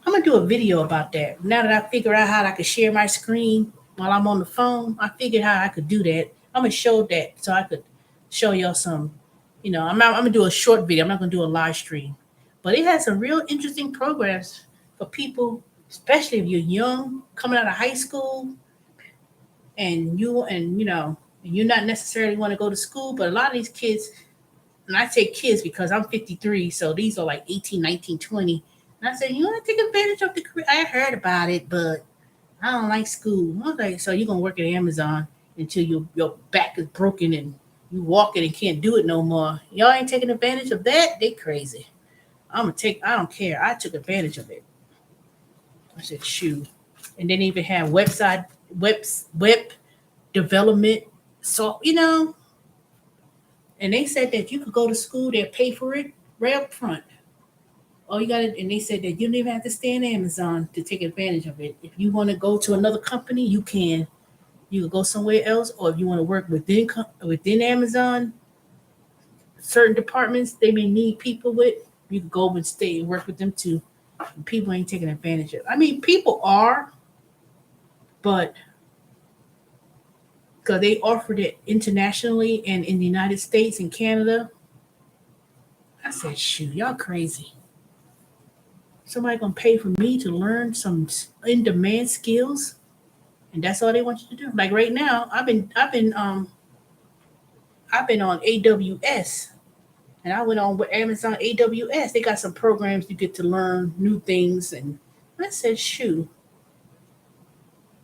I'm gonna do a video about that. Now that I figure out how I could share my screen while I'm on the phone, I figured how I could do that. I'm gonna show that so I could show y'all some. I'm gonna do a short video. I'm not gonna do a live stream, but it has some real interesting programs for people, especially if you're young, coming out of high school, and you're not necessarily want to go to school. But a lot of these kids, and I say kids because I'm 53, so these are like 18, 19, 20. And I said, you want to take advantage of the career? I heard about it, but I don't like school. I was like, so you're going to work at Amazon until your back is broken and you walking and can't do it no more. Y'all ain't taking advantage of that? They crazy. I don't care. I took advantage of it. I said, shoot. And then even have web development. So, and they said that you could go to school, they'll pay for it right up front. All you got to, and they said that you don't even have to stay in Amazon to take advantage of it. If you want to go to another company, you can. You can go somewhere else, or if you want to work within Amazon, certain departments they may need people with. You can go and stay and work with them too. People ain't taking advantage of it. I mean, people are, but because they offered it internationally and in the United States and Canada, I said, shoot, y'all crazy. Somebody gonna pay for me to learn some in demand skills, and that's all they want you to do. Like right now, I've been on AWS, and I went on with Amazon AWS. They got some programs you get to learn new things, and I said, shoot.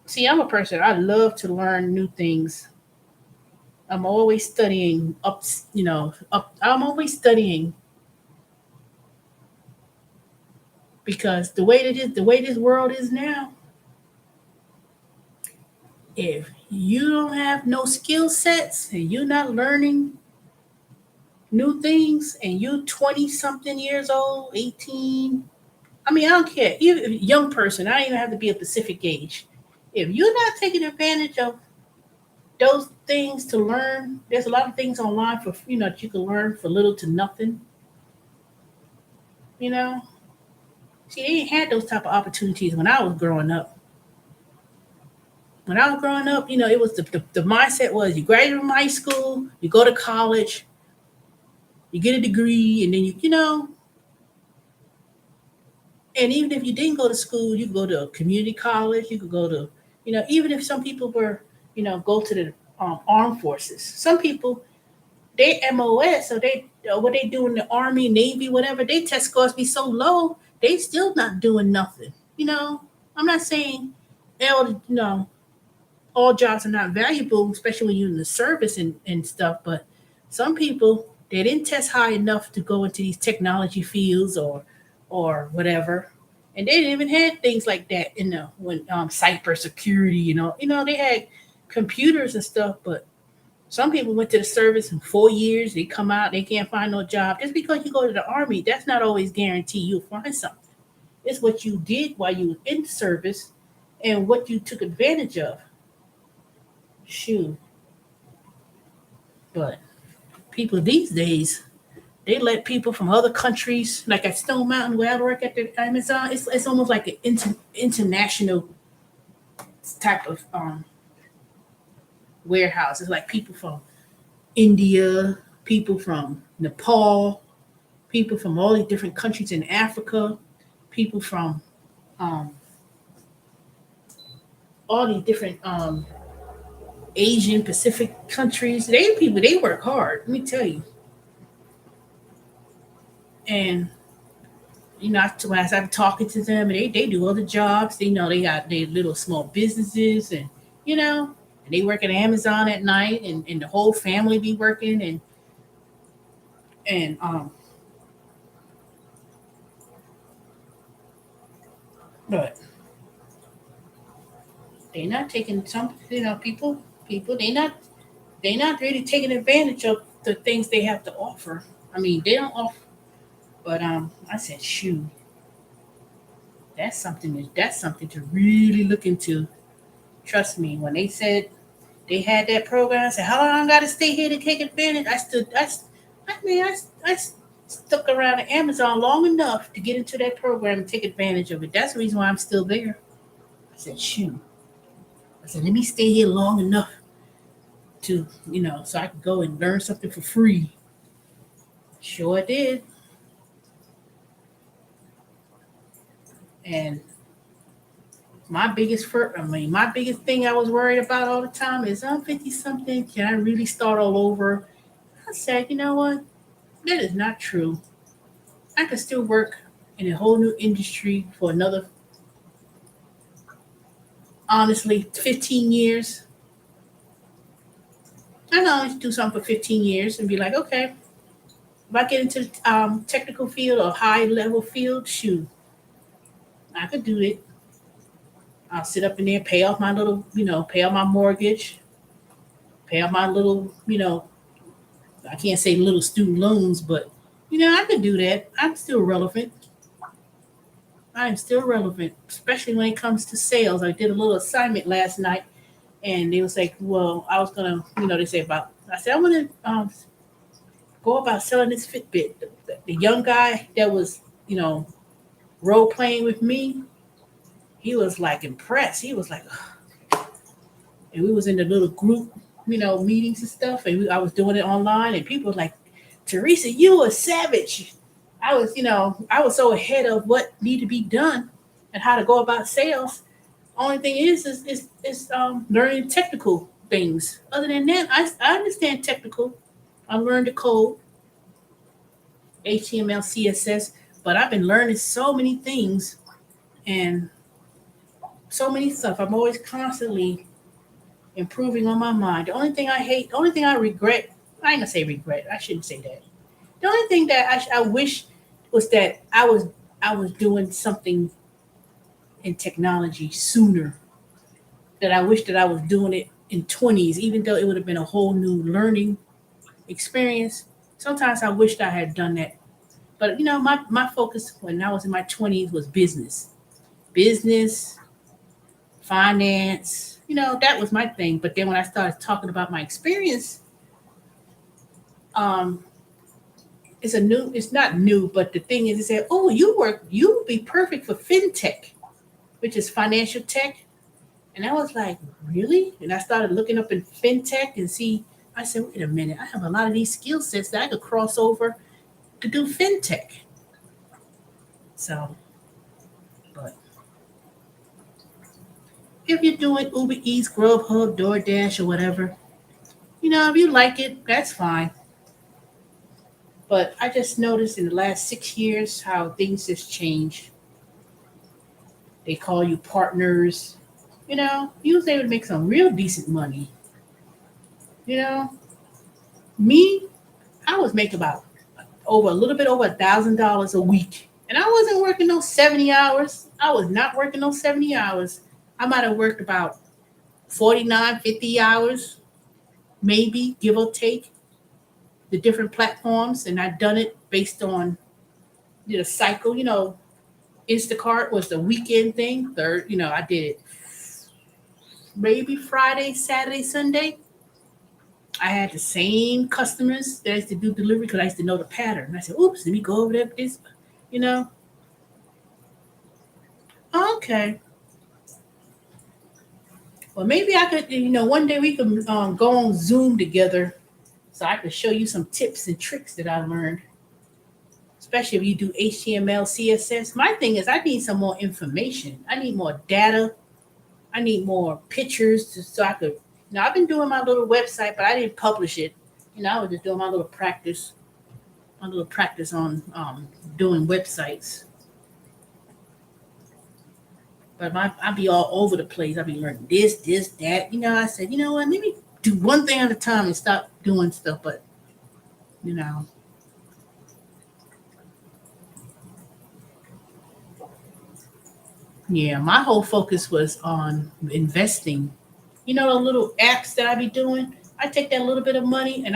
See, I'm a person. I love to learn new things. I'm always studying up. I'm always studying because the way this world is now, if you don't have no skill sets and you're not learning new things and you 20 something years old, 18, I mean, I don't care. You a young person, I don't even have to be a specific age. If you're not taking advantage of those things to learn, there's a lot of things online for that you can learn for little to nothing. You know, see, they ain't had those type of opportunities when I was growing up. When I was growing up, it was the mindset was you graduate from high school, you go to college, you get a degree, and then and even if you didn't go to school, you could go to a community college, you could go to, even if some people were, go to the armed forces. Some people, they MOS, so what they do in the Army, Navy, whatever, they test scores be so low, they still not doing nothing. I'm not saying all, all jobs are not valuable, especially when you're in the service and stuff. But some people, they didn't test high enough to go into these technology fields or whatever, and they didn't even had things like that in the when cybersecurity. They had computers and stuff, but some people went to the service in 4 years. They come out, they can't find no job. Just because you go to the army, that's not always guarantee you'll find something. It's what you did while you were in the service and what you took advantage of. Shoot. But people these days, they let people from other countries, like at Stone Mountain where I work at the Amazon, it's almost like an international type of warehouse. It's like people from India, people from Nepal, people from all these different countries in Africa, people from um, all these different Asian Pacific countries. They work hard. Let me tell you. And when I started talking to them, they do other jobs. They got their little small businesses, and and they work at Amazon at night, and the whole family be working, and but they not taking some people they not really taking advantage of the things they have to offer. I mean, they don't offer, but I said, shoot, that's something to really look into. Trust me, when they said they had that program, I said, how long I got to stay here to take advantage? I mean, I stuck around at Amazon long enough to get into that program and take advantage of it. That's the reason why I'm still there. I said, shoot. I said, let me stay here long enough to, so I could go and learn something for free. Sure did. And my biggest thing I was worried about all the time is I'm 50 something. Can I really start all over? I said, you know what? That is not true. I could still work in a whole new industry for another, honestly, 15 years. I can always do something for 15 years and be like, okay, if I get into technical field or high level field, shoot, I could do it. I'll sit up in there, pay off my little, pay off my mortgage, pay off my little, I can't say little student loans, but I could do that. I'm still relevant. I'm still relevant, especially when it comes to sales. I did a little assignment last night, and they was like, "Well, I was gonna, they say about." I said, "I want to go about selling this Fitbit." The young guy that was, role playing with me, he was like impressed. He was like, and we was in the little group, meetings and stuff, and I was doing it online, and people were like, "Teresa, you a savage." I was so ahead of what need to be done and how to go about sales. Only thing is learning technical things. Other than that, I understand technical. I learned the code, HTML, CSS, but I've been learning so many things and so many stuff. I'm always constantly improving on my mind. The only thing I hate, the only thing I regret, I ain't gonna say regret. I shouldn't say that. The only thing that I wish was that I was doing something in technology sooner. That I wish that I was doing it in 20s, even though it would have been a whole new learning experience. Sometimes I wished I had done that. But my focus when I was in my 20s was business, finance. That was my thing. But then when I started talking about my experience, um, it's not new, but the thing is, it said, oh, you would be perfect for fintech, which is financial tech. And I was like, really? And I started looking up in fintech and see, I said, wait a minute, I have a lot of these skill sets that I could cross over to do fintech. So, but if you're doing Uber Eats, Grubhub, DoorDash, or whatever, if you like it, that's fine. But I just noticed in the last 6 years how things just change. They call you partners. You was able to make some real decent money. You know, me, I was making about over a little bit over $1,000 a week. And I wasn't working those 70 hours. I was not working those 70 hours. I might have worked about 49, 50 hours, maybe, give or take, the different platforms. And I've done it based on the cycle. Instacart was the weekend thing. Third, I did it maybe Friday, Saturday, Sunday. I had the same customers that I used to do delivery because I used to know the pattern. I said, oops, let me go over there with this, you know. Okay. Well, maybe I could, one day we could go on Zoom together so I could show you some tips and tricks that I learned, especially if you do HTML, CSS. My thing is, I need some more information. I need more data. I need more pictures so I could. I've been doing my little website, but I didn't publish it. I was just doing my little practice on doing websites. But I be all over the place. I be learning this, that. I said, you know what? Let me do one thing at a time and stop doing stuff. But you know, yeah, my whole focus was on investing. The little apps that I be doing. I take that little bit of money and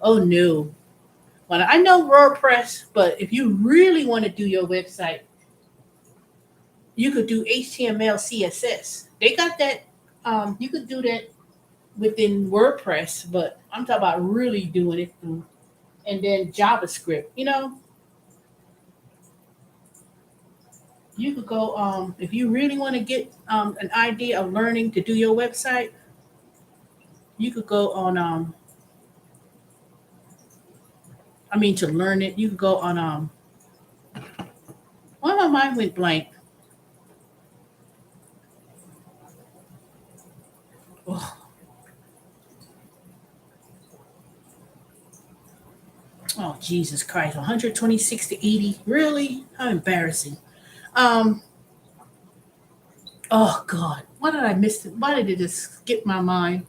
oh no. Well, I know WordPress, but if you really want to do your website, you could do HTML, CSS. They got that. You could do that within WordPress, but I'm talking about really doing it through, and then JavaScript. You could go if you really want to get an idea of learning to do your website. You could go on I mean to learn it. You could go on Well, my mind went blank. Oh, oh Jesus Christ! 126 to 80. Really? How embarrassing. Um. Oh God. Why did I miss it? Why did it just skip my mind?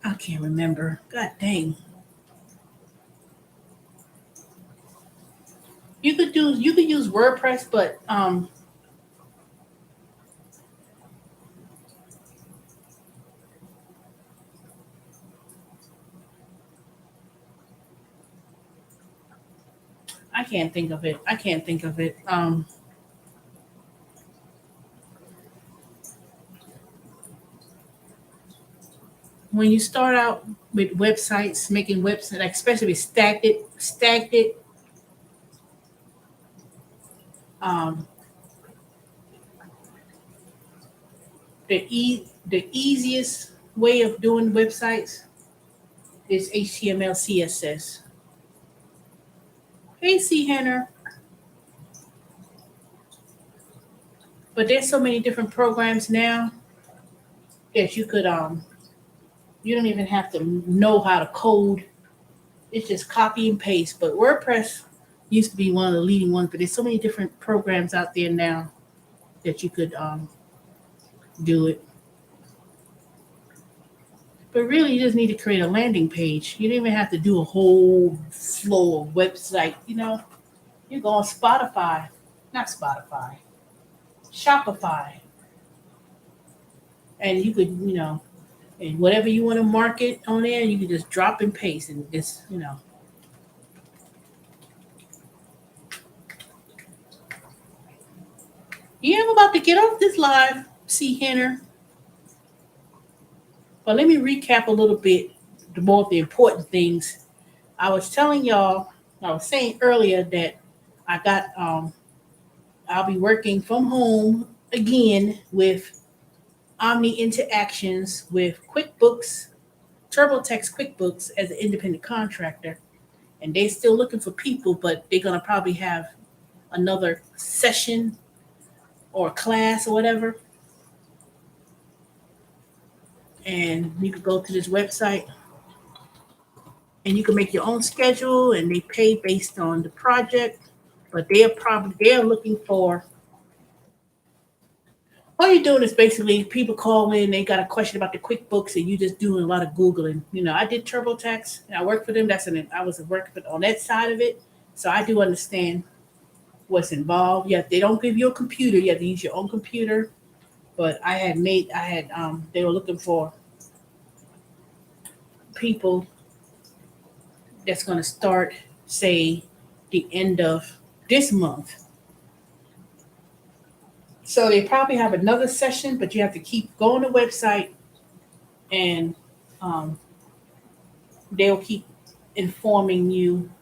I can't remember. God dang. You could use WordPress, but I can't think of it. I can't think of it. When you start out with websites, making websites, like especially with stacked it, um, the easiest way of doing websites is HTML, CSS. Hey, C Henner, but there's so many different programs now that you don't even have to know how to code. It's just copy and paste. But WordPress used to be one of the leading ones, but there's so many different programs out there now that you could do it. But really, you just need to create a landing page. You don't even have to do a whole flow of website. You go on Spotify, not Spotify, Shopify, and you could, and whatever you want to market on there, you can just drop and paste, and just. Yeah, I'm about to get off this live, C Henner. But let me recap a little bit the more of the important things. I was telling y'all, I was saying earlier that I got I'll be working from home again with Omni Interactions with QuickBooks, TurboTax QuickBooks as an independent contractor. And they're still looking for people, but they're gonna probably have another session or class or whatever. And you could go to this website and you can make your own schedule and they pay based on the project. But they're looking for all you're doing is basically people call in, they got a question about the QuickBooks, and you just doing a lot of Googling. I did TurboTax and I worked for them. I was working on that side of it. So I do understand what's involved. Yeah, they don't give you a computer, you have to use your own computer. But they were looking for people that's gonna start, say, the end of this month. So they probably have another session, but you have to keep going to the website and um, they'll keep informing you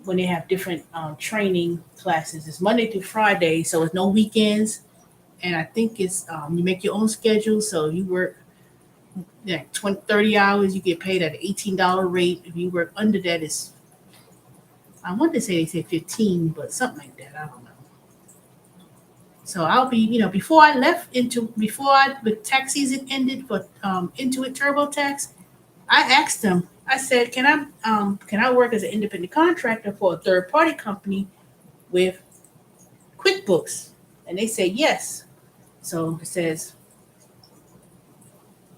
when they have different training classes. It's Monday through Friday, so it's no weekends. And I think it's you make your own schedule. So you work 20, 30 hours, you get paid at an $18 rate. If you work under that, I want to say they say 15, but something like that. I don't know. So I'll be, before the tax season ended for Intuit TurboTax, I asked them. I said, can I work as an independent contractor for a third party company with QuickBooks? And they said yes. So it says,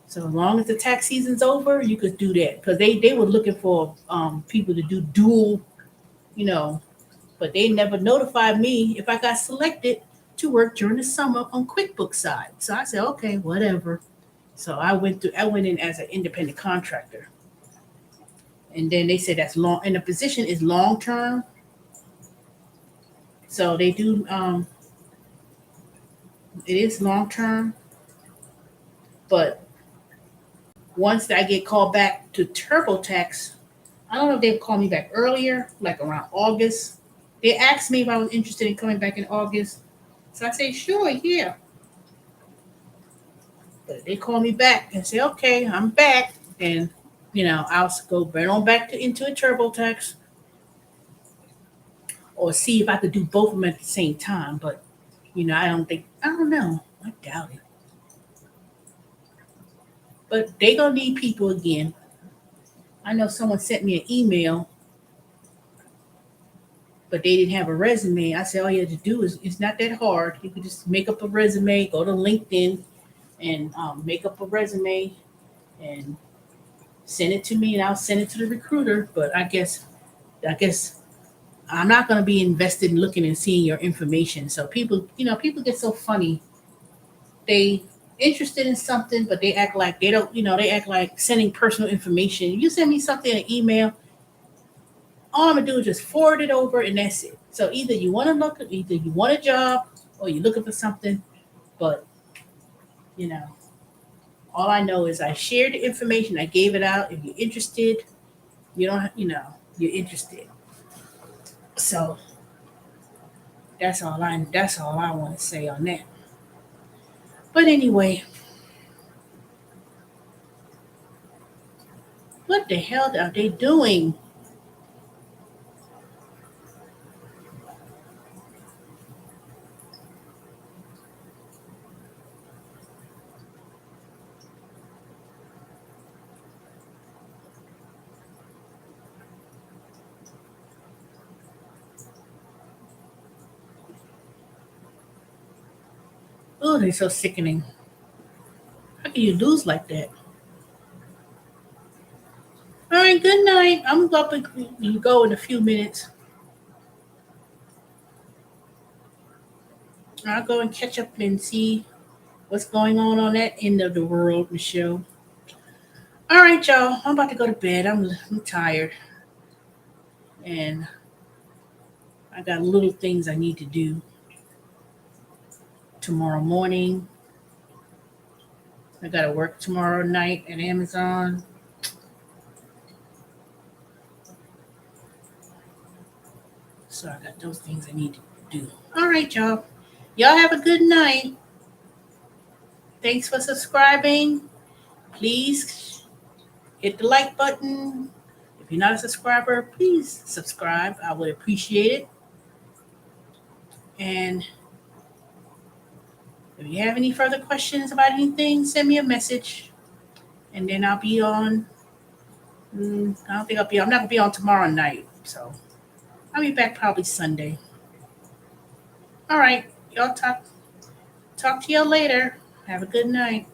so as long as the tax season's over, you could do that because they were looking for people to do dual, you know, but they never notified me if I got selected to work during the summer on QuickBooks side. So I said, okay, whatever. So I went in as an independent contractor. And then they said that's long, and the position is long term. So they do, it is long term. But once I get called back to TurboTax, I don't know if they'll call me back earlier, like around August. They asked me if I was interested in coming back in August. So I say, sure, yeah. But they call me back and say, okay, I'm back. And, I'll go right on back into a TurboTax or see if I could do both of them at the same time. But, I don't know. I doubt it. But they going to need people again. I know someone sent me an email, but they didn't have a resume. I said, all you have to do is, it's not that hard. You can just make up a resume, go to LinkedIn and make up a resume and send it to me and I'll send it to the recruiter. But I guess I'm not going to be invested in looking and seeing your information. So people get so funny. They interested in something, but they act like they don't, they act like sending personal information. You send me something in an email, all I'm gonna do is just forward it over and that's it. So either you want a job or you're looking for something, but you know, all I know is I shared the information, I gave it out. If you're interested, you don't, you're interested. So that's all I want to say on that. But anyway, what the hell are they doing? Oh, they're so sickening. How can you lose like that? All right, good night. I'm up and you go in a few minutes. I'll go and catch up and see what's going on that end of the world, Michelle. All right, y'all. I'm about to go to bed. I'm tired, and I got little things I need to do tomorrow morning. I gotta work tomorrow night at Amazon. So I got those things I need to do. All right, y'all. Y'all have a good night. Thanks for subscribing. Please hit the like button. If you're not a subscriber, please subscribe. I would appreciate it. And if you have any further questions about anything, send me a message. And then I'll be on. I don't think I'll be. I'm not gonna be on tomorrow night. So I'll be back probably Sunday. All right, y'all talk to y'all later. Have a good night.